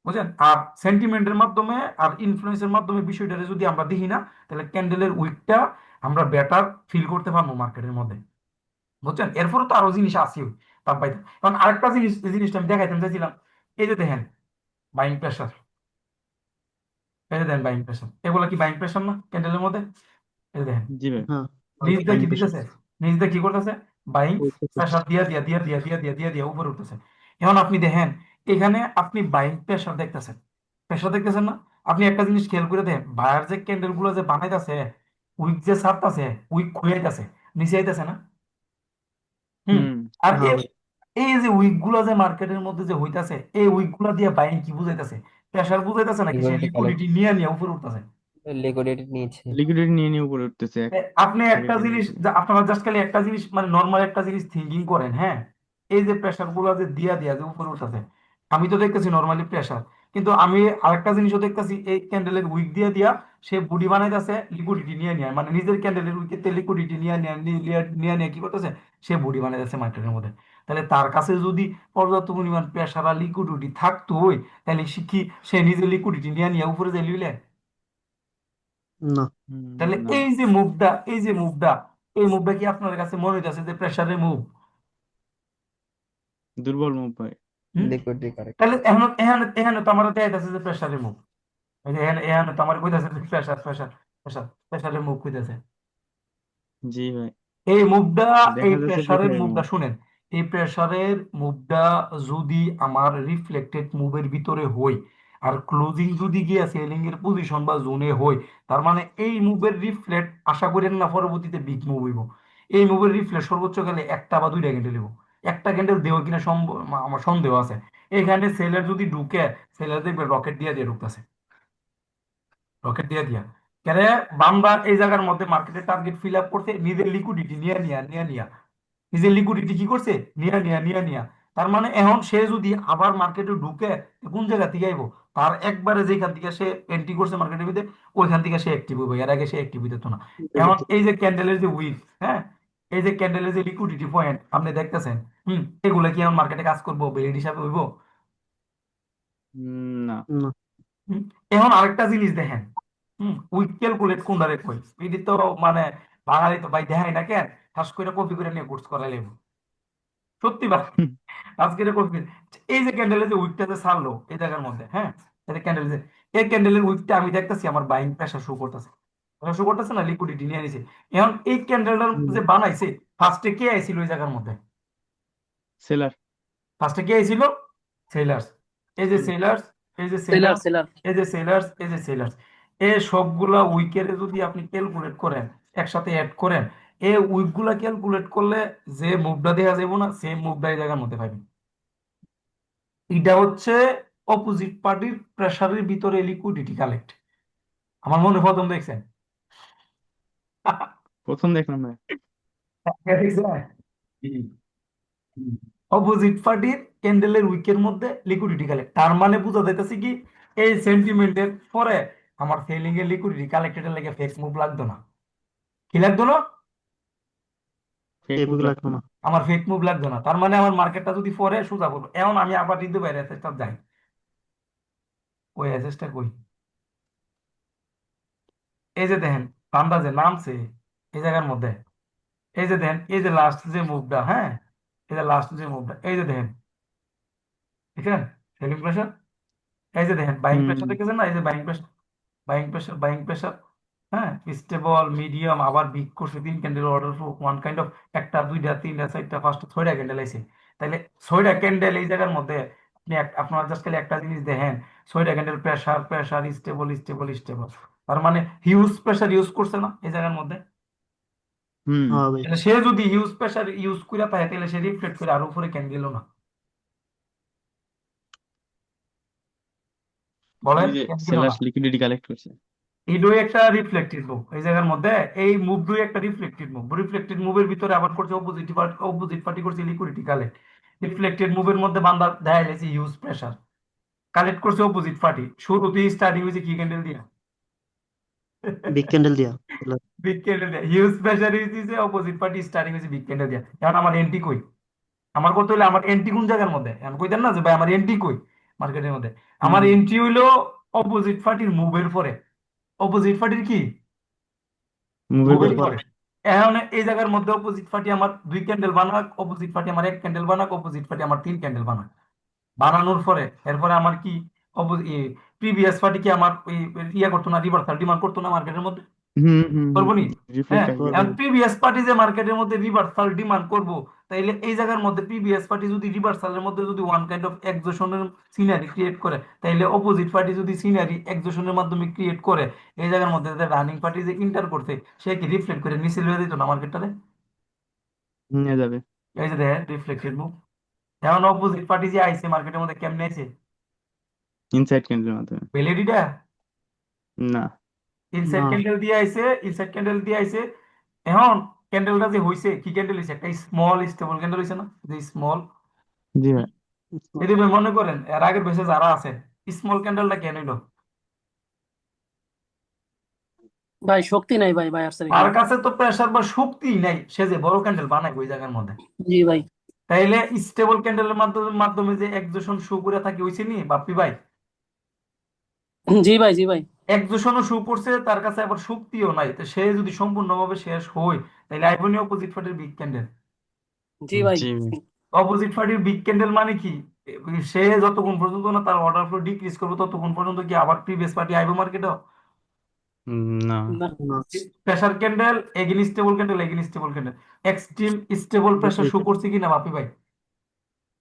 বুঝছেন। আর সেন্টিমেন্টের মাধ্যমে আর ইনফ্লুয়েন্সের মাধ্যমে বিষয়টাকে যদি আমরা দেখি না, তাহলে ক্যান্ডেলের উইকটা আমরা বেটার ফিল করতে পারবো মার্কেটের মধ্যে, বুঝছেন। এরপরে তো আরো জিনিস আছে তার বাইরে। কারণ আরেকটা জিনিস, এই জিনিসটা আমি দেখাইতে চাইছিলাম, এই যে দেখেন বাইং প্রেশার, এই যে দেখেন বাইং প্রেশার, এগুলো কি বাইং প্রেশার না ক্যান্ডেলের মধ্যে? এই যে দেখেন জি ভাই। হ্যাঁ নিচ দিয়ে বাইং কি প্রেশার। দিতেছে, নিচ দিয়ে কি করতেছে, বাইং প্রেশার দিয়া দিয়া দিয়া দিয়া দিয়া দিয়া দিয়া দিয়া উপরে উঠতেছে। এখন আপনি দেখেন এখানে আপনি বাইং প্রেশার দেখতেছেন, প্রেশার দেখতেছেন না? আপনি একটা জিনিস খেয়াল করে দেখেন, বায়ার যে ক্যান্ডেল গুলো যে বানাইতেছে, উইক যে ছাড়তেছে, উইক খুঁয়াইতেছে, নিচে আইতেছে না? হুম। হুম। আর হ্যাঁ এই ভাই। এই যে উইক গুলা যে মার্কেটের মধ্যে যে হইতাছে, এই উইক গুলা দিয়ে বাইং কি বুঝাইতেছে, প্রেশার বুঝাইতেছে নাকি সে লিকুইডিটি লিকুইডিটি কালেক্ট, নিয়ে নিয়ে উপরে উঠতেছে? লিকুইডিটি নিয়েছে। লিকুইডিটি নিয়ে নিয়ে উপরে উঠতেছে আপনি একটা সেকেন্ডের জিনিস ভিতরে। আপনারা জাস্ট খালি একটা জিনিস মানে নর্মাল একটা জিনিস থিঙ্কিং করেন, হ্যাঁ এই যে প্রেশার গুলো যে দিয়া দিয়া যে উপরে উঠতেছে, আমি তো দেখতেছি নর্মালি প্রেশার, কিন্তু আমি আরেকটা জিনিসও দেখতেছি এই ক্যান্ডেলের উইক দিয়া দিয়া সে বডি বানাইতেছে লিকুইডিটি নিয়ে নিয়ে, মানে নিজের ক্যান্ডেলের উইকেতে লিকুইডিটি নিয়ে নিয়ে নিয়ে নিয়ে নিয়ে কি করতেছে, সে বডি বানাইতেছে মার্কেটের মধ্যে। তাহলে তার কাছে যদি পর্যাপ্ত পরিমাণ প্রেশার আর লিকুইডিটি থাকতো, তাহলে সে কি সে নিজের লিকুইডিটি নিয়ে নিয়ে উপরে যাই লইলে? না তাহলে না। এই যে মুভটা এই মুভটা কি আপনার কাছে মনে হইতেছে যে প্রেসারের মুভ? দুর্বল মুভ ভাই। হুম। Liquidity collect. তাহলে এখন এখানে এখানে তো আমার দেখাইতেছে যে প্রেসারের মুভ, এই যে এখানে এখানে তো আমার কইতাছে যে প্রেসার প্রেসার প্রেসার প্রেসারের মুভ কইতাছে। জি ভাই। এই মুভটা, এই দেখা যাচ্ছে প্রেসারের প্রেসারের মুভটা মুভ। শুনেন, এই প্রেসারের মুভটা যদি আমার রিফ্লেক্টেড মুভের ভিতরে হই, আর ক্লোজিং যদি গিয়ে সেলিং এর পজিশন বা জোনে হই, তার মানে এই মুভের রিফ্লেক্ট আশা করেন না পরবর্তীতে বিগ মুভ হইব। এই মুভের রিফ্লেক্ট সর্বোচ্চ গেলে একটা বা দুইটা ক্যান্ডেল হইব, একটা ক্যান্ডেল দেব কিনা আমার সন্দেহ আছে। এখানে সেলার যদি ঢুকে, সেলার দেখবে রকেট দিয়ে দিয়ে ঢুকতেছে, রকেট দিয়ে দিয়া কেন বামরা এই জায়গার মধ্যে মার্কেটের টার্গেট ফিল আপ করতে নিজের লিকুইডিটি নিয়ে নিয়া নিয়ে নিয়া নিজের লিকুইডিটি কি করছে, নিয়ে নিয়া নিয়ে নিয়া। তার মানে এখন সে যদি আবার মার্কেটে ঢুকে, কোন জায়গা থেকে আইবো, তার একবারে যেখান থেকে সে এন্ট্রি করছে মার্কেটের ভিতরে ওইখান থেকে সে অ্যাক্টিভ হইব, এর আগে সে অ্যাক্টিভ হইতো না। এখন এই যে ক্যান্ডেলের যে উইক, হ্যাঁ এই যে ক্যান্ডেলের যে লিকুইডিটি পয়েন্ট আপনি দেখতেছেন, এগুলা কি এখন মার্কেটে কাজ করবো বেলিড হিসাবে হইব? না। না হুম, এখন আরেকটা জিনিস দেখেন, উইক ক্যালকুলেট কোনটারে কই, এটি তো মানে বাঙালি তো ভাই দেখাই না কেন, ঠাস করে কপি করে নিয়ে কোর্স করা লাগবে, সত্যি বা হুম। আজকের কপি। এই যে ক্যান্ডেলের যে উইকটা যে ছাড়লো এই জায়গার মধ্যে, হ্যাঁ এই যে ক্যান্ডেল যে এই ক্যান্ডেলের উইকটা আমি দেখতেছি আমার বাইং প্রেশার শো করতেছে, শো করতেছে না, লিকুইডিটি নিয়ে নিছে। এখন এই ক্যান্ডেলটার হুম, যে বানাইছে ফার্স্টে কে আইছিল ওই জায়গার মধ্যে? সেলার। ফার্স্টে কে ছিল? সেলার্স। এই যে হুম। সেলার্স, এই যে সেলার সেলার্স, সেলার এই যে সেলার্স, এই যে সেলার্স, এই সবগুলা উইকের যদি আপনি ক্যালকুলেট করেন, একসাথে অ্যাড করেন, এই উইকগুলা ক্যালকুলেট করলে যে মুভটা দেখা যাবে না, সেম মুভটা এই জায়গার মধ্যে পাবেন। এটা হচ্ছে অপোজিট পার্টির প্রেসারের ভিতরে লিকুইডিটি কালেক্ট। আমার মনে প্রথম দেখছেন? প্রথম দেখলাম ভাই। অপোজিট পার্টির ক্যান্ডেলের উইকের মধ্যে লিকুইডিটি কালেক্ট, তার মানে বোঝা যাইতেছে কি এই সেন্টিমেন্টের পরে আমার সেলিং এর লিকুইডিটি কালেক্টেড লেগে ফেক মুভ লাগতো না। কি লাগতো না? ফেক মুভ এগুলো লাগতো লাগতো না। না। আমার ফেক মুভ লাগতো না, তার মানে আমার মার্কেটটা যদি পরে সোজা করবো। এখন আমি আবার দিতে বাইরে চেষ্টা যাই, ওই অ্যাসেসটা কই, এই যে দেখেন বান্দা যে নামছে এই জায়গার মধ্যে, এই যে দেখেন এই যে লাস্ট যে মুভটা, হ্যাঁ, এই যে লাস্ট যে মুভটা, এই যে দেখেন, ঠিক আছে, সেলিং প্রেশার, এই যে দেখেন বাইং হুম প্রেশার দেখেছেন না, এই যে buying pressure, buying pressure, buying pressure, হ্যাঁ, স্টেবল, মিডিয়াম, আবার বিগ করছে, তিন candle order flow, one kind of, একটা, দুইটা, তিনটা, চারটা, পাঁচটা, ছয়টা ক্যান্ডেল আছে। তাইলে ছয়টা ক্যান্ডেল এই জায়গার মধ্যে আপনি আপনার জাস্ট খালি একটা জিনিস দেখেন, ছয়টা candle pressure pressure, stable stable stable, তার মানে হিউজ প্রেশার ইউজ করছে না এই জায়গার মধ্যে। হুম। হ্যাঁ ভাই। তাহলে সে যদি হিউজ প্রেশার ইউজ করে পায়, তাহলে সে রিফ্লেক্ট করে আরো উপরে কেন গেল না? বলেন এই যে কেন গেল না? সেলার্স লিকুইডিটি কালেক্ট করছে। এইটাই একটা রিফ্লেক্টেড মুভ এই জায়গার মধ্যে, এই মুভটাই একটা রিফ্লেক্টেড মুভ। রিফ্লেক্টেড মুভের ভিতরে আবার করছে অপোজিট পার্টি করছে লিকুইডিটি কালেক্ট। রিফ্লেক্টেড মুভের মধ্যে বান্দা দেখা গেছে হিউজ প্রেশার কালেক্ট করছে অপোজিট পার্টি, শুরুতেই স্টার্টিং হয়েছে কি ক্যান্ডেল দিয়া? বিগ ক্যান্ডেল দিয়া। বিগ ক্যান্ডেল দিয়া হিউজ প্রেশার হয়েছে, অপোজিট পার্টি স্টার্টিং হয়েছে বিগ ক্যান্ডেল দিয়া। এখন আমার এন্ট্রি কই? আমার কত হইলে আমার এন্ট্রি কোন জায়গার মধ্যে? আমি কইতেন না যে ভাই আমার এন্ট্রি কই মার্কেটের মধ্যে? আমার হুম এন্ট্রি হইলো অপোজিট পার্টির মুভের পরে। অপোজিট পার্টির কি? মুভের মুভের মুভের পরে। পরে। পরে। এখন এই জায়গার মধ্যে অপোজিট পার্টি আমার দুই ক্যান্ডেল বানাক, অপোজিট পার্টি আমার এক ক্যান্ডেল বানাক, অপোজিট পার্টি আমার তিন ক্যান্ডেল বানাক, বানানোর পরে এরপরে আমার কি প্রিভিয়াস পার্টি কি আমার ইয়া করতো না, রিভার্সাল ডিমান্ড করতো না মার্কেটের মধ্যে? হুম হুম হুম। করবো নি? রিফ্লেক্ট হ্যাঁ, আসবে। এখন প্রিভিয়াস পার্টি যে মার্কেটের মধ্যে রিভার্সাল ডিমান্ড করবো, তাইলে এই জায়গার মধ্যে প্রিভিয়াস পার্টি যদি রিভার্সালের মধ্যে যদি ওয়ান কাইন্ড অফ এক্সোশনের সিনারি ক্রিয়েট করে, তাইলে অপোজিট পার্টি যদি সিনারি এক্সোশনের মাধ্যমে ক্রিয়েট করে, এই জায়গার মধ্যে রানিং পার্টি যে ইন্টার করছে সে কি রিফ্লেক্ট করে নিচে লয়ে দিত না মার্কেটটারে? নিয়ে যাবে। এই যে দেখেন রিফ্লেক্টেড মুভ। এখন অপোজিট পার্টি যে আইছে মার্কেটের মধ্যে কেমনে আইছে? ইনসাইড ক্যান্ডেলের মাধ্যমে। ভ্যালিডিটা না। ইনসাইড না। ক্যান্ডেল দিয়ে আইছে, ইনসাইড ক্যান্ডেল দিয়ে আইছে। এখন ক্যান্ডেলটা যে হইছে কি ক্যান্ডেল হইছে? একটা স্মল স্টেবল ক্যান্ডেল হইছে না, যে স্মল। জি ভাই। যদি ভাই মনে করেন এর আগের বেশে যারা আছে, স্মল ক্যান্ডেলটা কেন হইলো? ভাই শক্তি নাই ভাই বায়ার্সের তার এখানে। কাছে তো প্রেসার বা শক্তি নাই, সে যে বড় ক্যান্ডেল বানায় ওই জায়গার মধ্যে। জি ভাই। তাইলে স্টেবল ক্যান্ডেলের মাধ্যমে মাধ্যমে যে একজোশন শো করে থাকি হইছে নি বাপ্পি ভাই? জি ভাই জি ভাই। একজোশনও শো করছে, তার কাছে আবার শক্তিও নাই, তো সে যদি সম্পূর্ণভাবে শেষ হয়, তাইলে আইবনি অপোজিট পার্টির বিগ ক্যান্ডেল। জি ভাই। জি ভাই। অপোজিট পার্টির বিগ ক্যান্ডেল মানে কি? সে যতক্ষণ পর্যন্ত না তার অর্ডার ফ্লো ডিক্রিজ করবে, ততক্ষণ পর্যন্ত কি আবার প্রিভিয়াস পার্টি আইবো মার্কেটে? না। না। না। Pressure candle again stable candle, again stable candle, extreme stable pressure show করছে কিনা বাপি ভাই?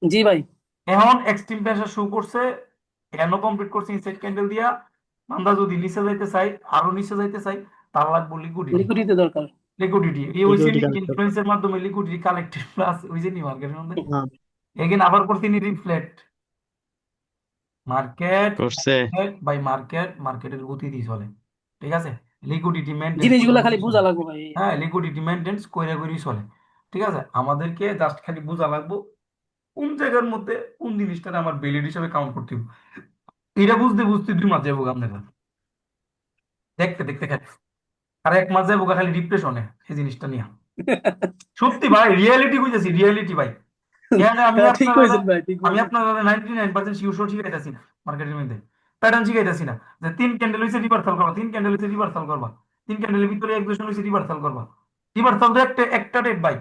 জি ভাই। এখন এক্সট্রিম প্রেসার শো করছে, কেন কমপ্লিট করছে ইনসাইড ক্যান্ডেল দিয়া? আমরা যদি নিচে যাইতে চাই, আরো নিচে যাইতে চাই, তার লাগবে লিকুইডিটি। লিকুইডিটি দরকার। লিকুইডিটি এই হইছে নি সিকিউরিটি কালেক্টর। ইনফ্লুয়েন্সের মাধ্যমে লিকুইডিটি কালেক্টেড প্লাস হইছে নি মার্কেটের মধ্যে। হ্যাঁ। এগেইন আবার করতে নি রিফ্লেক্ট। মার্কেট করছে। বাই মার্কেট, মার্কেটের গতি দিয়ে চলে, ঠিক আছে? লিকুইডিটি মেনটেন্স করে জিনিসগুলা খালি করে বোঝা চলে। লাগবে ভাই। হ্যাঁ, লিকুইডিটি মেনটেন্স করে করেই চলে, ঠিক আছে? আমাদেরকে জাস্ট খালি বোঝা লাগবো কোন জায়গার মধ্যে কোন জিনিসটা আমার ভ্যালিড হিসাবে কাউন্ট করতে হবে। এটা বুঝতে বুঝতে 2 মাস যাবো আপনার, দেখতে দেখতে খালি আর 1 মাস যাবো খালি ডিপ্রেশনে এই জিনিসটা নিয়ে। সত্যি ভাই, রিয়েলিটি বুঝেছি, রিয়েলিটি ভাই। এখানে আমি হ্যাঁ, ঠিক আপনার কইছেন ভাই, ঠিক আমি কইছেন। আপনার 99% শিওর শিখাইতেছি না মার্কেটের মধ্যে, প্যাটার্ন শিখাইতেছি না যে তিন ক্যান্ডেল হইছে রিভার্সাল করবা, তিন ক্যান্ডেল হইছে রিভার্সাল করবা, তিন ক্যান্ডেলের ভিতরে একজোশন হইছে রিভার্সাল করবা। রিভার্সাল তো একটা একটা রেট ভাই,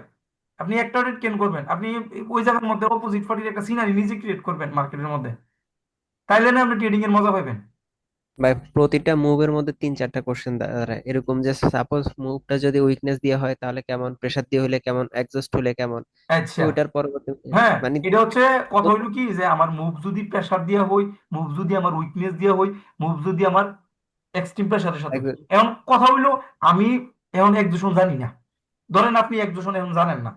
আপনি একটা রেট কেন করবেন? আপনি ওই জায়গার মধ্যে অপোজিট পার্টির একটা সিনারি নিজে ক্রিয়েট করবেন মার্কেটের মধ্যে, তাইলে না আপনি ট্রেডিং এর মজা পাবেন। ভাই প্রতিটা মুভের মধ্যে 3-4টা কোশ্চেন দাঁড়ায়, এরকম যে সাপোজ মুভটা যদি উইকনেস দিয়ে হয় তাহলে কেমন, প্রেসার দিয়ে হলে কেমন, এক্সস্ট হলে কেমন, তো আচ্ছা, ওইটার পরবর্তী হ্যাঁ, মানে এটা হচ্ছে কথা হইলো কি যে আমার মুভ যদি প্রেসার দিয়া হই, মুভ যদি আমার উইকনেস দিয়া হই, মুভ যদি আমার এক্সট্রিম প্রেসারের সাথে হই। এক- এখন কথা হইলো আমি এখন একজোশন জানি না, ধরেন আপনি একজোশন এখন জানেন না,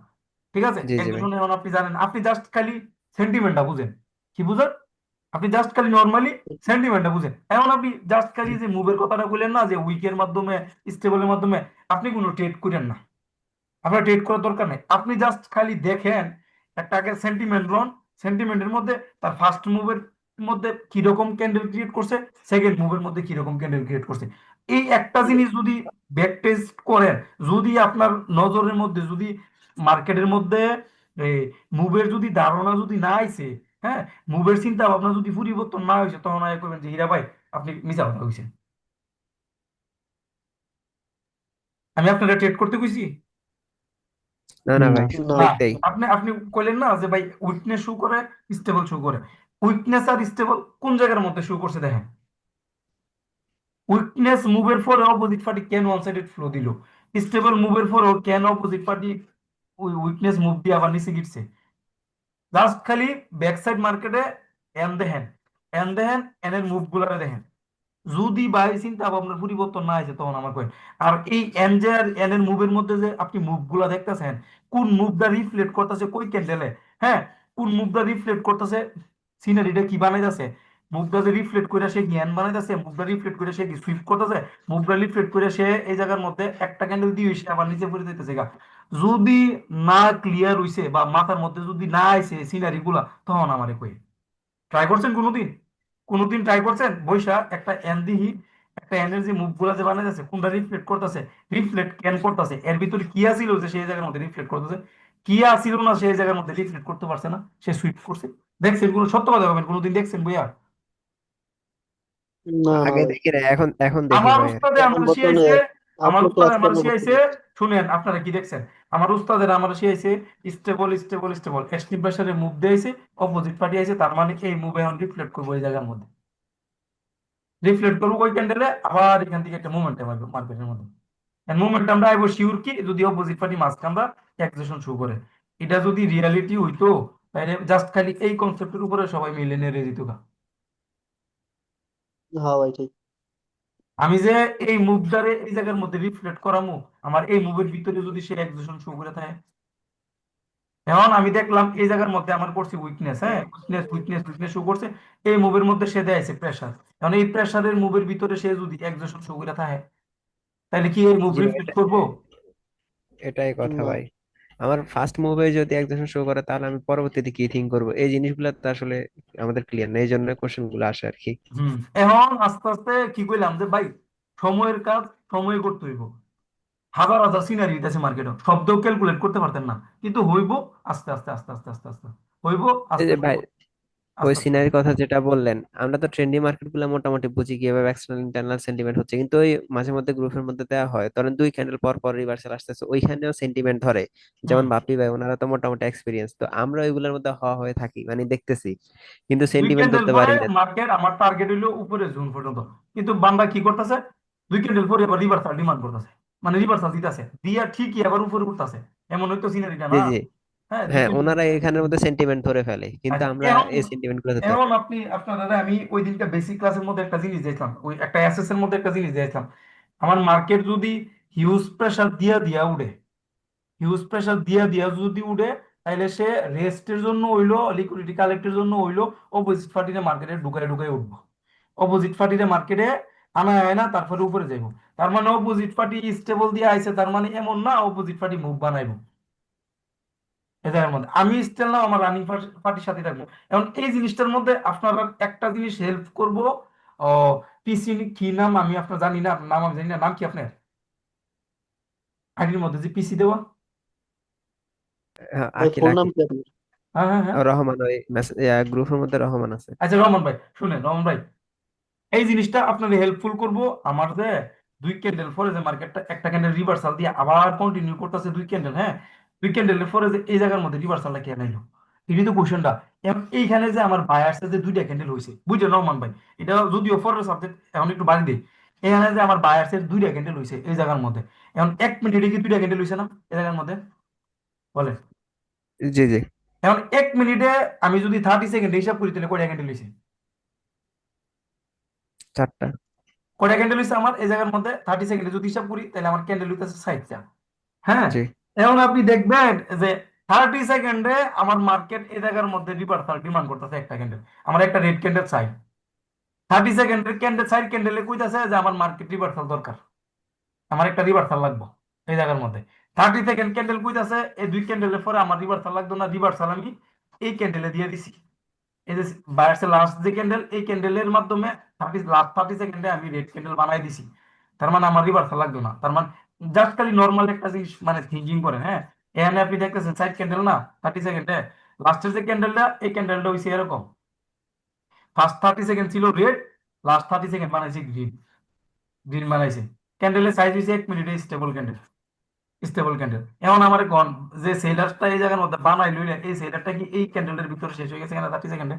ঠিক আছে, জি জি ভাই। একজোশন এখন আপনি জানেন, আপনি জাস্ট খালি সেন্টিমেন্টটা বুঝেন, কি বুঝেন, আপনি জাস্ট খালি নর্মালি সেন্টিমেন্টটা বুঝেন। এখন আপনি জাস্ট খালি যে মুভের কথাটা বললেন না যে উইকের মাধ্যমে, স্টেবলের মাধ্যমে, আপনি কোনো ট্রেড করেন না, আপনার ট্রেড করার দরকার নেই, আপনি জাস্ট খালি দেখেন একটা আগে সেন্টিমেন্ট লন, সেন্টিমেন্টের মধ্যে তার ফার্স্ট মুভের মধ্যে কিরকম ক্যান্ডেল ক্রিয়েট করছে, সেকেন্ড মুভের মধ্যে কিরকম ক্যান্ডেল ক্রিয়েট করছে, এই একটা জিনিস যদি ব্যাক টেস্ট করেন, যদি আপনার নজরের মধ্যে যদি মার্কেটের মধ্যে মুভের যদি ধারণা যদি না আইছে, হ্যাঁ, মুভের চিন্তা ভাবনা যদি পরিবর্তন না হয়েছে, তখন আয় করবেন যে হীরা ভাই আপনি মিছা কথা কইছেন, আমি আপনারা ট্রেড করতে কইছি না না না ভাই, না না, এটাই। আপনি আপনি কইলেন না যে ভাই উইকনেস শো করে, স্টেবল শো করে, উইকনেস আর স্টেবল কোন জায়গার মধ্যে শো করছে দেখেন, উইকনেস মুভের পরে অপোজিট পার্টি কেন ওয়ান সাইডেড ফ্লো দিল, স্টেবল মুভের পরেও কেন অপোজিট পার্টি ওই উইকনেস মুভ দিয়ে আবার নিচে গিরছে, জাস্ট খালি ব্যাক সাইড মার্কেটে এন দেখেন, এন দেখেন, এন এর মুভ গুলা দেখেন, যদি বাই চিন্তা ভাবনার পরিবর্তন না হয়েছে তখন আমার কয়েন। আর এই এন যে আর এন এর মুভের মধ্যে যে আপনি মুভ গুলা দেখতেছেন, কোন মুভটা রিফ্লেক্ট করতেছে কই ক্যান্ডেলে, হ্যাঁ, কোন মুভটা রিফ্লেক্ট করতেছে, সিনারিটা কি বানাইতেছে, মুভটা যে রিফ্লেক্ট করে সে জ্ঞান বানাইতেছে, মুভটা রিফ্লেক্ট করে সে কি সুইপ করতেছে, মুভটা রিফ্লেক্ট করে সে এই জায়গার মধ্যে একটা ক্যান্ডেল দিয়ে সে আবার নিচে পড়ে যাইতেছে গা, যদি না ক্লিয়ার হইছে বা মাথার মধ্যে যদি না আইছে সিনারি গুলা, তখন আমারে কই ট্রাই করছেন কোনোদিন, কোনোদিন ট্রাই করছেন বৈশা একটা এন দিহি, একটা এনার্জি মুভ গুলা যে বানাইতেছে কোনটা রিফ্লেক্ট করতেছে, রিফ্লেক্ট কেন করতেছে, এর ভিতরে কি আছিল যে সেই জায়গার মধ্যে রিফ্লেক্ট করতেছে, কি আছিল না সেই জায়গার মধ্যে রিফ্লেক্ট করতে পারছে না, সে সুইপ করছে, দেখছেন কোনো সত্য কথা বলবেন, কোনোদিন দেখছেন বইয়া, না না আগে ভাই, দেখি না, এখন এখন দেখি আমার ভাই আর কি। উস্তাদে এখন আমার বর্তমানে শিখাইছে, আমার আপনি তো উস্তাদে আজকে আমার আমরা শিখাইছে, বর্তমানে শুনেন আপনারা কি দেখছেন, আমার উস্তাদের আমার শিখাইছে স্টেবল স্টেবল স্টেবল এক্সট্রিম প্রেসারে মুভ দিয়েছে, অপোজিট পার্টি আইছে, তার মানে এই মুভ এখন রিফ্লেক্ট করবো এই জায়গার মধ্যে, রিফ্লেক্ট করবো ওই ক্যান্ডেলে, আবার এখান থেকে একটা মুভমেন্ট আসবে মার্কেটের মধ্যে, মুভমেন্টটা আইবো শিওর কি যদি অপোজিট পার্টি মাঝখানটা অ্যাক্সেশন শো করে, এটা যদি রিয়ালিটি হইতো তাহলে জাস্ট খালি এই কনসেপ্টের উপরে সবাই মিলে নেড়ে দিত গা। হ্যাঁ ভাই ঠিক। আমি যে এই মুভটারে এই জায়গার মধ্যে রিফ্লেক্ট করামু, আমার এই মুভের ভিতরে যদি সে অ্যাক্সেশন শো করে থাকে, এখন আমি দেখলাম এই জায়গার মধ্যে আমার করছে উইকনেস, হ্যাঁ, উইকনেস উইকনেস উইকনেস শো করছে, এই মুভের মধ্যে সে দেয়ছে প্রেসার, এখন এই প্রেসারের মুভের ভিতরে সে যদি অ্যাক্সেশন শো করে থাকে, তাহলে কি এই মুভ জি ভাই, রিফ্লেক্ট করবো? এটাই কথা না ভাই। আমার ফার্স্ট মুভে যদি একজন শো করে তাহলে আমি পরবর্তীতে কি থিঙ্ক করবো, এই জিনিসগুলো তো আসলে আমাদের ক্লিয়ার নেই, এই জন্য কোশ্চেন গুলো আসে আর কি। হম, এখন আস্তে আস্তে কি কইলাম যে ভাই সময়ের কাজ সময়ে করতে হইব, হাজার হাজার সিনারি আছে মার্কেটে, শব্দ ক্যালকুলেট করতে পারতেন না, কিন্তু হইব আস্তে আস্তে আস্তে আস্তে আস্তে আস্তে, হইব এই আস্তে যে আস্তে ভাই, ওই আস্তে আস্তে। সিনারির কথা যেটা বললেন, আমরা তো ট্রেন্ডি মার্কেট গুলো মোটামুটি বুঝি কিভাবে এক্সটার্নাল ইন্টারনাল সেন্টিমেন্ট হচ্ছে, কিন্তু ওই মাঝে মধ্যে গ্রুপের মধ্যে দেওয়া হয় ধরেন 2 ক্যান্ডেল পর পর রিভার্সাল আসতেছে, ওইখানেও সেন্টিমেন্ট ধরে, যেমন হম, বাপি ভাই ওনারা তো মোটামুটি এক্সপিরিয়েন্স, তো আমরা ওইগুলোর মধ্যে হয়ে থাকি মানে দেখতেছি, কিন্তু দুই সেন্টিমেন্ট ক্যান্ডেল ধরতে পরে পারি না। মার্কেট আমার টার্গেট হইলো উপরে জুন পর্যন্ত, কিন্তু বান্দা কি করতেছে, দুই ক্যান্ডেল পরে আবার রিভার্সাল ডিমান্ড করতেছে, মানে রিভার্সাল দিতেছে দিয়া ঠিকই আবার উপরে উঠতেছে, এমন হয়তো সিনারিটা জি না, জি। হ্যাঁ, দুই হ্যাঁ, ক্যান্ডেল। ওনারা এখানের মধ্যে সেন্টিমেন্ট ধরে ফেলে, কিন্তু আচ্ছা, আমরা এখন এই সেন্টিমেন্ট গুলো ধরতে পারি এখন না। আপনি আপনারা আমি ওই দিনটা বেসিক ক্লাসের মধ্যে একটা জিনিস দেখলাম, ওই একটা অ্যাসেস এর মধ্যে একটা জিনিস দেখলাম, আমার মার্কেট যদি হিউজ প্রেসার দিয়া দিয়া উঠে, হিউজ প্রেসার দিয়া দিয়া যদি উঠে, তাহলে সে রেস্টের জন্য হইলো, লিকুইডিটি কালেক্টের জন্য হইলো, অপোজিট পার্টিতে মার্কেটে ঢুকায় ঢুকায় উঠবো, অপোজিট পার্টিতে মার্কেটে আনা হয় না, তারপরে উপরে যাইবো, তার মানে অপোজিট পার্টি স্টেবল দিয়ে আইছে, তার মানে এমন না অপোজিট পার্টি মুভ বানাইবো, এদের মধ্যে আমি স্টিল না আমার রানিং পার্টির সাথে থাকবো। এখন এই জিনিসটার মধ্যে আপনারা একটা জিনিস হেল্প করব, ও পিসি কি নাম আমি আপনার জানি না, আপনার নাম আমি জানি না, নাম কি আপনার আইডির মধ্যে যে পিসি দেওয়া? হ্যাঁ, ভাই আকিল ফুল নাম আকিল। কি আপনার? হ্যাঁ হ্যাঁ হ্যাঁ, রহমান, ওই গ্রুপের মধ্যে রহমান আছে। আচ্ছা রহমান ভাই, শুনেন রহমান ভাই, এই জিনিসটা আপনার হেল্পফুল করব, আমার যে দুই ক্যান্ডেল পরে যে মার্কেটটা একটা ক্যান্ডেল রিভার্সাল দিয়ে আবার কন্টিনিউ করতেছে দুই ক্যান্ডেল, হ্যাঁ, দুই ক্যান্ডেলের পরে যে এই জায়গার মধ্যে রিভার্সালটা কেন এলো, এটাই তো কোশ্চেনটা। এইখানে যে আমার বায়ার্সের যে দুইটা ক্যান্ডেল হয়েছে, বুঝছো নরমান ভাই, এটা যদিও ফরের সাবজেক্ট, এখন একটু বাড়ি দেই। এখানে যে আমার বায়ার্সের দুইটা ক্যান্ডেল হয়েছে এই জায়গার মধ্যে, এখন 1 মিনিটে কি দুইটা ক্যান্ডেল হয়েছে না এই জায়গার মধ্যে, বলে? জি জি এখন 1 মিনিটে আমি যদি 30 সেকেন্ড হিসাব করি তাহলে কয়টা ক্যান্ডেল হয়েছে? 4টা। কয়টা ক্যান্ডেল হয়েছে আমার এই জায়গার মধ্যে? 30 সেকেন্ডে যদি হিসাব করি তাহলে আমার ক্যান্ডেল হইতেছে 60টা। হ্যাঁ, জি এখন আপনি দেখবেন যে 30 সেকেন্ডে আমার মার্কেট এই জায়গার মধ্যে রিভার্সাল ডিমান্ড করতেছে একটা ক্যান্ডেল, আমার একটা রেড ক্যান্ডেল চাই। 30 সেকেন্ডের ক্যান্ডেল, সাইড ক্যান্ডেলে কইতাছে যে আমার মার্কেট রিভার্সাল দরকার, আমার একটা রিভার্সাল লাগবে এই জায়গার মধ্যে। 30 সেকেন্ড ক্যান্ডেল কইতাছে এই দুই ক্যান্ডেলের পরে আমার রিভার্সাল লাগতো না, রিভার্সাল আমি এই ক্যান্ডেলে দিয়ে দিছি। এই যে বায়ার্সের লাস্ট যে ক্যান্ডেল, এই ক্যান্ডেলের মাধ্যমে লাস্ট 30 সেকেন্ডে আমি রেড ক্যান্ডেল বানাই দিছি, তার মানে আমার রিভার্সাল লাগতো না। তার মানে জাস্ট খালি নর্মাল একটা জিনিস মানে থিঙ্কিং করেন। হ্যাঁ, এখানে আপনি দেখতেছেন সাইড ক্যান্ডেল না, 30 সেকেন্ডে লাস্টের যে ক্যান্ডেলটা, এই ক্যান্ডেলটা হইছে এরকম, ফার্স্ট 30 সেকেন্ড ছিল রেড, লাস্ট 30 সেকেন্ড বানাইছে গ্রিন, গ্রিন বানাইছে। ক্যান্ডেলের সাইজ হইছে 1 মিনিটে স্টেবল ক্যান্ডেল, স্টেবল ক্যান্ডেল। এখন আমার কোন যে সেলারটা এই জায়গার মধ্যে বানাই লইলে, এই সেলারটা কি এই ক্যান্ডেলের ভিতরে শেষ হয়ে গেছে কিনা 30 সেকেন্ডে?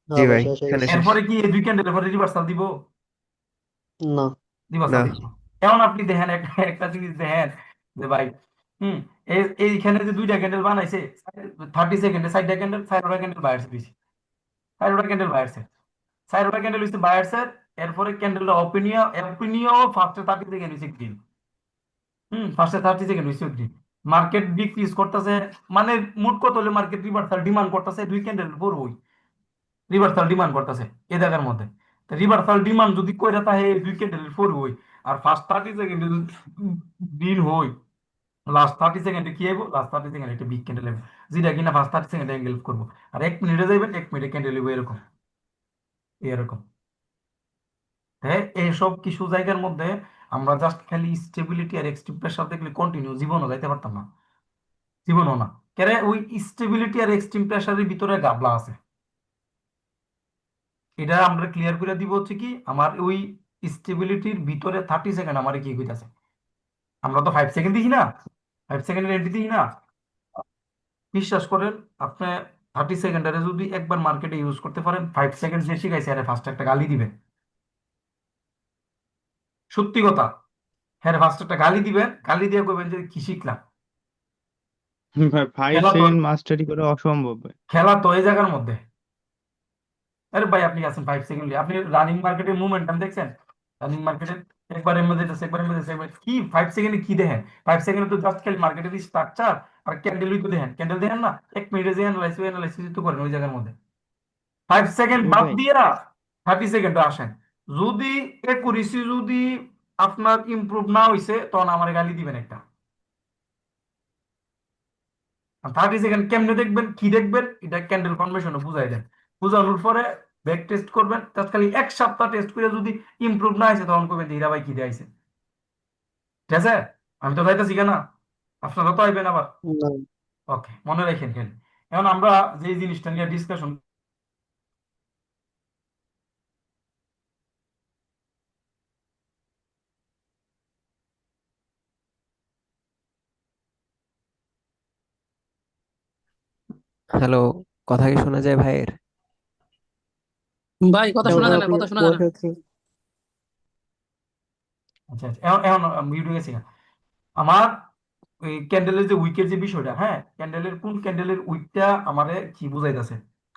জি হ্যাঁ ভাই, ভাই, শেষ হয়ে এখানে গেছে। শেষ। এরপরে কি এই দুই ক্যান্ডেলের পরে রিভার্সাল দিব? না। রিভার্সাল না। দিব না। এখন আপনি দেখেন একটা একটা জিনিস দেখেন যে ভাই, হুম, এইখানে যে দুইটা ক্যান্ডেল বানাইছে 30 সেকেন্ডে, 4টা ক্যান্ডেল, 4টা ক্যান্ডেল বায়ার্স দিছে, 4টা ক্যান্ডেল বায়ার্স, 4টা ক্যান্ডেল হচ্ছে বায়ার্সের। এরপরে ক্যান্ডেলটা ওপিনিয়ন, ওপিনিয়ন ফার্স্টে 30 সেকেন্ড হচ্ছে গ্রিন। ফার্স্টে 30 সেকেন্ড হচ্ছে গ্রিন। মার্কেট ডিক্রিজ করতেছে, মানে মোট কত হলে মার্কেট রিভার্সাল ডিমান্ড করতেছে দুই ক্যান্ডেল পর ওই রিভার্সাল ডিমান্ড করতেছে এই জায়গার মধ্যে। রিভার্সাল ডিমান্ড যদি কইরা থাকে এই দুই ক্যান্ডেল পর ওই, আর ফার্স্ট 30 সেকেন্ডে যদি গ্রিন হই, লাস্ট 30 সেকেন্ডে কি হইব? লাস্ট 30 সেকেন্ডে একটা বিগ ক্যান্ডেল হবে, যেটা কিনা ফার্স্ট 30 সেকেন্ডে এঙ্গেল করবো। আর 1 মিনিটে যাইবেন, 1 মিনিটে ক্যান্ডেল হইব এরকম, এরকম। হ্যাঁ, এইসব কিছু জায়গার মধ্যে আমরা জাস্ট খালি স্টেবিলিটি আর এক্সট্রিম প্রেসার দেখলে কন্টিনিউ জীবনও যাইতে পারতাম না, জীবনও না। কেন? ওই স্টেবিলিটি আর এক্সট্রিম প্রেসারের ভিতরে গাবলা আছে। এটা আমরা ক্লিয়ার করে দিব হচ্ছে কি, আমার ওই স্টেবিলিটির ভিতরে 30 সেকেন্ড আমার কি হইতাছে। আমরা তো 5 সেকেন্ড দিই না, 5 সেকেন্ডের এন্ট্রি দিই না। বিশ্বাস করেন আপনি 30 সেকেন্ডারে যদি একবার মার্কেটে ইউজ করতে পারেন, 5 সেকেন্ড যে শিখাইছে আরে ফার্স্ট একটা গালি দিবেন, সত্যি কথা। হ্যাঁ, ফার্স্ট একটা গালি দিবেন, গালি দিয়ে কইবেন যে কি শিখলাম। ভাই ফাইভ খেলা তো, সেকেন্ড মাস্টারি করা অসম্ভব ভাই। খেলা তো এই জায়গার মধ্যে। আরে ভাই আপনি আছেন 5 সেকেন্ড, আপনি রানিং মার্কেটের মুভমেন্টাম দেখছেন? রানিং মার্কেটের একবার এর মধ্যে যাচ্ছে, একবার এর মধ্যে যাচ্ছে, কি 5 সেকেন্ডে কি দেখেন? 5 সেকেন্ডে তো জাস্ট খালি মার্কেটের স্ট্রাকচার আর ক্যান্ডেলই তো দেখেন, ক্যান্ডেল দেখেন না? 1 মিনিটে যে অ্যানালাইসিস তো করেন ওই জায়গার মধ্যে। 5 সেকেন্ড বাদ ভাই দিয়ে না, 30 সেকেন্ডে আসেন। যদি একুরেসি যদি আপনার ইমপ্রুভ না হইছে তখন আমার গালি দিবেন একটা। 30 সেকেন্ড কেমনে দেখবেন, কি দেখবেন, এটা ক্যান্ডেল কনভেনশনে বুঝাই দেন। বুঝানোর পরে ব্যাক টেস্ট করবেন, জাস্ট খালি 1 সপ্তাহ টেস্ট করে যদি ইমপ্রুভ না হয়েছে তখন করবেন যে হীরা ভাই কি দেয়াইছে। ঠিক আছে? আমি তো যাইতেছি কেনা, আপনারা তো আইবেন আবার। না। ওকে, মনে রাখেন খেল। এখন আমরা যে জিনিসটা নিয়ে ডিসকাশন, হ্যালো, কথা কি শোনা যায় ভাইয়ের? ভাই কথা যেমন শোনা যায় না, আপনি কথা শোনা যায় না। বসে আচ্ছা আচ্ছা, এখন এখন মিউট হয়ে গেছে কেন? আমার ওই ক্যান্ডেলের যে উইকের যে বিষয়টা, হ্যাঁ, ক্যান্ডেলের কোন ক্যান্ডেলের উইকটা আমারে কি বুঝাইতেছে,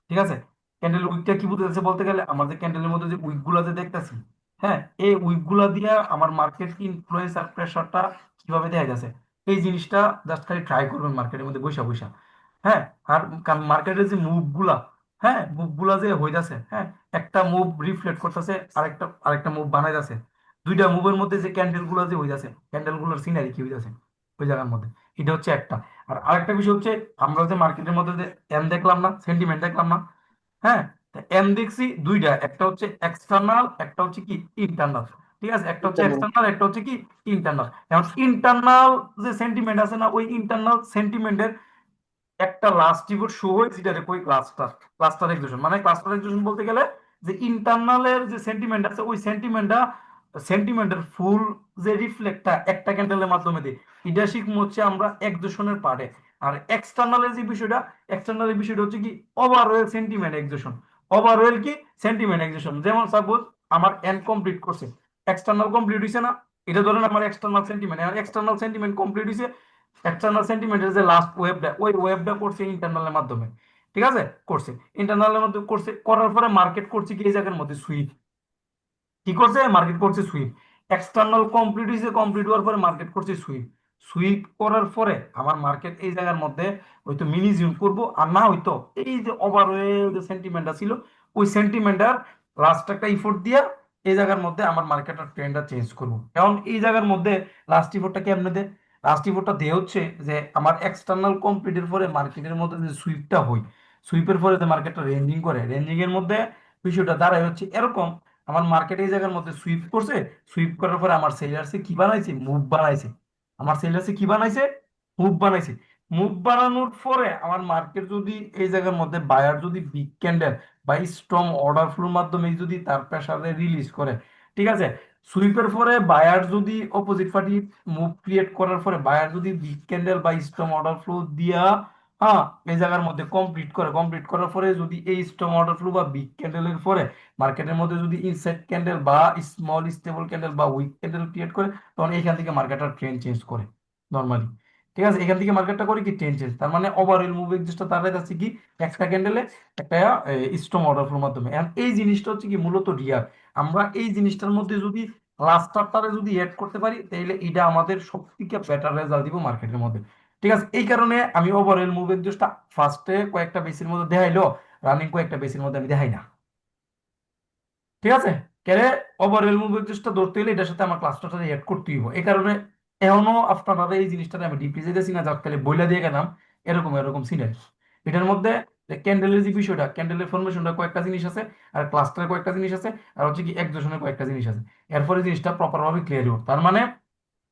ঠিক আছে? ক্যান্ডেলের উইকটা কি বুঝাইতেছে বলতে গেলে, আমার যে ক্যান্ডেলের মধ্যে যে উইক গুলা যে দেখতেছি, হ্যাঁ, এই উইক গুলা দিয়ে আমার মার্কেট ইনফ্লুয়েন্স আর প্রেশারটা কিভাবে দেখা যাচ্ছে, এই জিনিসটা জাস্ট খালি ট্রাই করবেন মার্কেটের মধ্যে বৈশা বৈশা। হ্যাঁ, আর মার্কেটের যে মুভ গুলা, হ্যাঁ, মুভ গুলা যে হইতাছে, হ্যাঁ, একটা মুভ রিফ্লেক্ট করতেছে, আরেকটা আরেকটা মুভ বানাইতেছে, দুইটা মুভের মধ্যে যে ক্যান্ডেল গুলা যে হইতাছে, ক্যান্ডেল গুলোর সিনারি কি হইতাছে ওই জায়গার মধ্যে, এটা হচ্ছে একটা। আর আরেকটা বিষয় হচ্ছে, আমরা যে মার্কেটের মধ্যে যে এন দেখলাম না, সেন্টিমেন্ট দেখলাম না, হ্যাঁ, এন দেখছি দুইটা, একটা হচ্ছে এক্সটার্নাল, একটা হচ্ছে কি ইন্টারনাল। ঠিক আছে, একটা হচ্ছে ইন্টারনাল। এক্সটার্নাল, একটা হচ্ছে কি ইন্টারনাল। এখন ইন্টারনাল যে সেন্টিমেন্ট আছে না, ওই ইন্টারনাল সেন্টিমেন্টের একটা লাস্ট রিপোর্ট শো হয়, যেটা কই ক্লাস্টার, ক্লাস্টার এক্সিকিউশন। মানে ক্লাস্টার এক্সিকিউশন বলতে গেলে যে ইন্টারনালের যে সেন্টিমেন্ট আছে, ওই সেন্টিমেন্টটা, সেন্টিমেন্টের ফুল যে রিফ্লেক্টটা একটা ক্যান্ডেলের মাধ্যমে দিই, এটা শিখবো হচ্ছে আমরা এক্সিকিউশনের পার্টে। আর এক্সটার্নালের যে বিষয়টা, এক্সটার্নালের বিষয়টা হচ্ছে কি ওভারঅল সেন্টিমেন্ট এক্সেশন। ওভারঅল কি সেন্টিমেন্ট এক্সেশন। যেমন সাপোজ আমার এন কমপ্লিট করছে, এক্সটার্নাল কমপ্লিট হইছে না, এটা ধরেন আমার external sentiment. External sentiment complete হইছে, এক্সটার্নাল সেন্টিমেন্টের যে লাস্ট ওয়েবটা, ওই ওয়েবটা করছে ইন্টারনালের মাধ্যমে, ঠিক আছে, করছে ইন্টারনালের মাধ্যমে, করছে করার পরে মার্কেট করছে কি এই জায়গার মধ্যে সুইপ, কি করছে মার্কেট করছে সুইপ। এক্সটার্নাল কমপ্লিট হয়েছে, কমপ্লিট হওয়ার পরে মার্কেট করছে সুইপ। সুইপ করার পরে আমার মার্কেট এই জায়গার মধ্যে হয়তো মিনি জিউন করবো, আর না হয়তো এই যে ওভারঅল যে সেন্টিমেন্টটা ছিল, ওই সেন্টিমেন্টার লাস্ট একটা ইফোর্ট দিয়া এই জায়গার মধ্যে আমার মার্কেটের ট্রেন্ডটা চেঞ্জ করবো। কারণ এই জায়গার মধ্যে লাস্ট ইফোর্টটা কেমনে দেয়, লাস্ট ইফোর্টটা দেয় হচ্ছে যে আমার এক্সটার্নাল কমপ্লিটের পরে মার্কেটের মধ্যে যে সুইপটা হয়, সুইপের পরে যে মার্কেটটা রেঞ্জিং করে, রেঞ্জিং এর মধ্যে বিষয়টা দাঁড়ায় হচ্ছে এরকম, আমার মার্কেট এই জায়গার মধ্যে সুইপ করছে, সুইপ করার পরে আমার সেলার্সে কি বানাইছে, মুভ বানাইছে। আমার সেলার্সে কি বানাইছে, মুভ বানাইছে। মুভ বানানোর পরে আমার মার্কেট যদি এই জায়গার মধ্যে বায়ার যদি বিগ ক্যান্ডেল বা স্ট্রং অর্ডার ফ্লোর মাধ্যমে যদি তার প্রেসারে রিলিজ করে, ঠিক আছে, সুইপের পরে বায়ার যদি অপোজিট পার্টি মুভ ক্রিয়েট করার পরে বায়ার যদি বিগ ক্যান্ডেল বা স্ট্রং অর্ডার ফ্লো দিয়া, হ্যাঁ, এই জায়গার মধ্যে কমপ্লিট করে, কমপ্লিট করার পরে যদি এই স্ট্রং অর্ডার ফ্লো বা বিগ ক্যান্ডেলের পরে মার্কেটের মধ্যে যদি ইনসাইড ক্যান্ডেল বা স্মল স্টেবল ক্যান্ডেল বা উইক ক্যান্ডেল ক্রিয়েট করে, তখন এখান থেকে মার্কেটটা ট্রেন্ড চেঞ্জ করে নর্মালি, ঠিক আছে, এখান থেকে মার্কেটটা করে কি ট্রেন্ড চেঞ্জ। তার মানে ওভারঅল মুভ এক্সিস্টটা তার যাচ্ছে কি একটা ক্যান্ডেলে একটা স্ট্রং অর্ডার ফ্লোর মাধ্যমে। এখন এই জিনিসটা হচ্ছে কি মূলত রিয়ার, আমরা এই জিনিসটার মধ্যে যদি ক্লাস্টারটারে যদি অ্যাড করতে পারি তাহলে এটা আমাদের সব থেকে বেটার রেজাল্ট দিব মার্কেটের মধ্যে, ঠিক আছে। এই কারণে আমি ওভারঅল মুভ এক্সিস্টটা ফার্স্টে কয়েকটা বেসির মধ্যে দেখাইলো, রানিং কয়েকটা বেসির মধ্যে আমি দেখাই না, ঠিক আছে। কেন, ওভারঅল মুভ এক্সিস্টটা ধরতে হলে এটার সাথে আমার ক্লাস্টারটা অ্যাড করতেই হবে। এই কারণে এখনো আপনারা এই জিনিসটাতে আমি ডিপলি যেতেছি না, যার তাহলে বইলা দিয়ে গেলাম এরকম এরকম সিনারি। এটার মধ্যে ক্যান্ডেলের যে বিষয়টা, ক্যান্ডেলের ফরমেশনটা কয়েকটা জিনিস আছে, আর ক্লাস্টারের কয়েকটা জিনিস আছে, আর হচ্ছে কি একজনের কয়েকটা জিনিস আছে। এরপরে জিনিসটা প্রপার ভাবে ক্লিয়ার হবে। তার মানে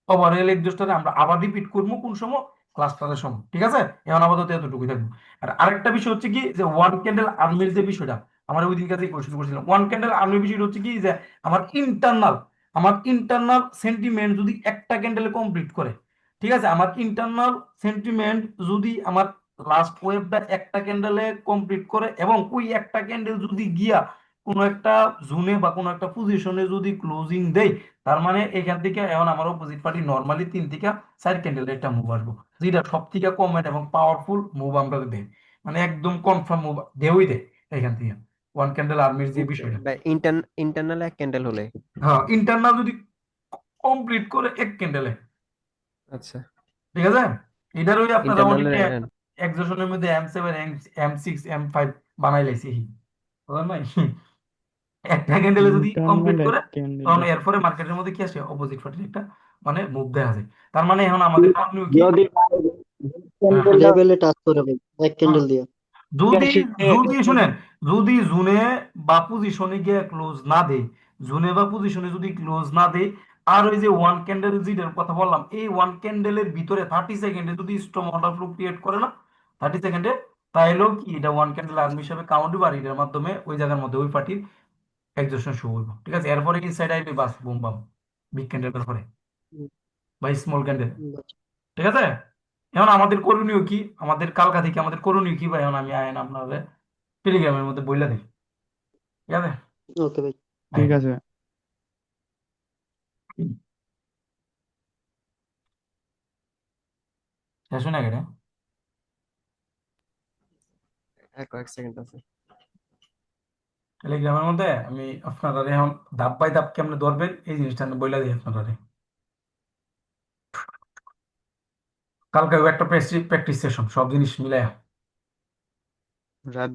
ওভারঅল এক্সিস্টটারে আমরা আবার রিপিট করবো কোন সময়, ক্লাস্টারের সময়, ঠিক আছে। এখন আপাতত এতটুকুই থাকবো। আর আরেকটা বিষয় হচ্ছে কি যে ওয়ান ক্যান্ডেল আর্মির যে বিষয়টা, আমার ওই দিন কাছে কোশ্চেন করছিলাম, ওয়ান ক্যান্ডেল আর্মির বিষয়টা হচ্ছে কি যে আমার ইন্টারনাল সেন্টিমেন্ট যদি একটা ক্যান্ডেলে কমপ্লিট করে, ঠিক আছে, আমার ইন্টারনাল সেন্টিমেন্ট যদি আমার লাস্ট ওয়েভটা একটা ক্যান্ডেলে কমপ্লিট করে এবং ওই একটা ক্যান্ডেল যদি গিয়া কোনো একটা জোনে বা কোনো একটা পজিশনে যদি ক্লোজিং দেয়, তার মানে এখান থেকে এখন আমার অপোজিট পার্টি নর্মালি 3 থেকে 4 ক্যান্ডেল একটা মুভ আসবো, যেটা সব থেকে কমন এবং পাওয়ারফুল মুভ আমরা দেয়, মানে একদম কনফার্ম মুভ দেওই দেয় এখান থেকে ওয়ান ক্যান্ডেল আর্মির যে বিষয়টা। বা ইন্টারনাল এক ক্যান্ডেল হলে। হ্যাঁ, ইন্টারনাল যদি কমপ্লিট করে এক ক্যান্ডেলে, আচ্ছা, ঠিক আছে, এটার ওই আপনারা ইন্টারনালের অনেকে একজনের মধ্যে M7 M6 M5 বানাই লাইছে, বুঝলেন নাই? একটা ক্যান্ডেলে যদি কমপ্লিট ইন্টারনাল এক করে, তখন ক্যান্ডেলে এরপরে মার্কেটের মধ্যে কি আসে, অপোজিট পার্টির একটা মানে মুভ দেখা যায়। তার মানে এখন আমাদের করণীয় কি, যদি হ্যাঁ, লেভেলে টাচ করে ভাই এক হ্যাঁ, ক্যান্ডেল দিয়ে। যদি যদি শুনেন, যদি জুনে বা পজিশনে গিয়ে ক্লোজ না দেয়, জুনে বা পজিশনে যদি ক্লোজ না দেয়, আর ওই যে ওয়ান ক্যান্ডেল যেটার কথা বললাম, এই ওয়ান ক্যান্ডেলের ভিতরে 30 সেকেন্ডে যদি স্ট্রং অর্ডার ফ্লো ক্রিয়েট করে না, 30 সেকেন্ডে, তাইলেও কি এটা ওয়ান ক্যান্ডেল আর্মি হিসাবে কাউন্ট হবে, আর এটার মাধ্যমে ওই জায়গার মধ্যে ওই পার্টির একজনের শো হইব, ঠিক আছে। এরপরে ইনসাইড আইবি বাস বুম বাম, বিগ ক্যান্ডেলের পরে হুম, বা স্মল ক্যান্ডেল, আচ্ছা। ঠিক আছে। এখন আমাদের করণীয় কি, আমাদের কালকা থেকে আমাদের করণীয় কি ভাই, এখন আমি আইন আপনাদের টেলিগ্রামের মধ্যে বইলা দিই, ঠিক আছে। ওকে ভাই। ঠিক আছে। শেষ হয় না কেটে, কয়েক সেকেন্ড আছে। টেলিগ্রামের মধ্যে আমি আপনারা এখন ধাপ বাই ধাপ কেমনে ধরবেন এই জিনিসটা আমি বইলা দিই আপনারা। কালকে একটা প্র্যাকটিস সেশন সব জিনিস মিলায়া। রাত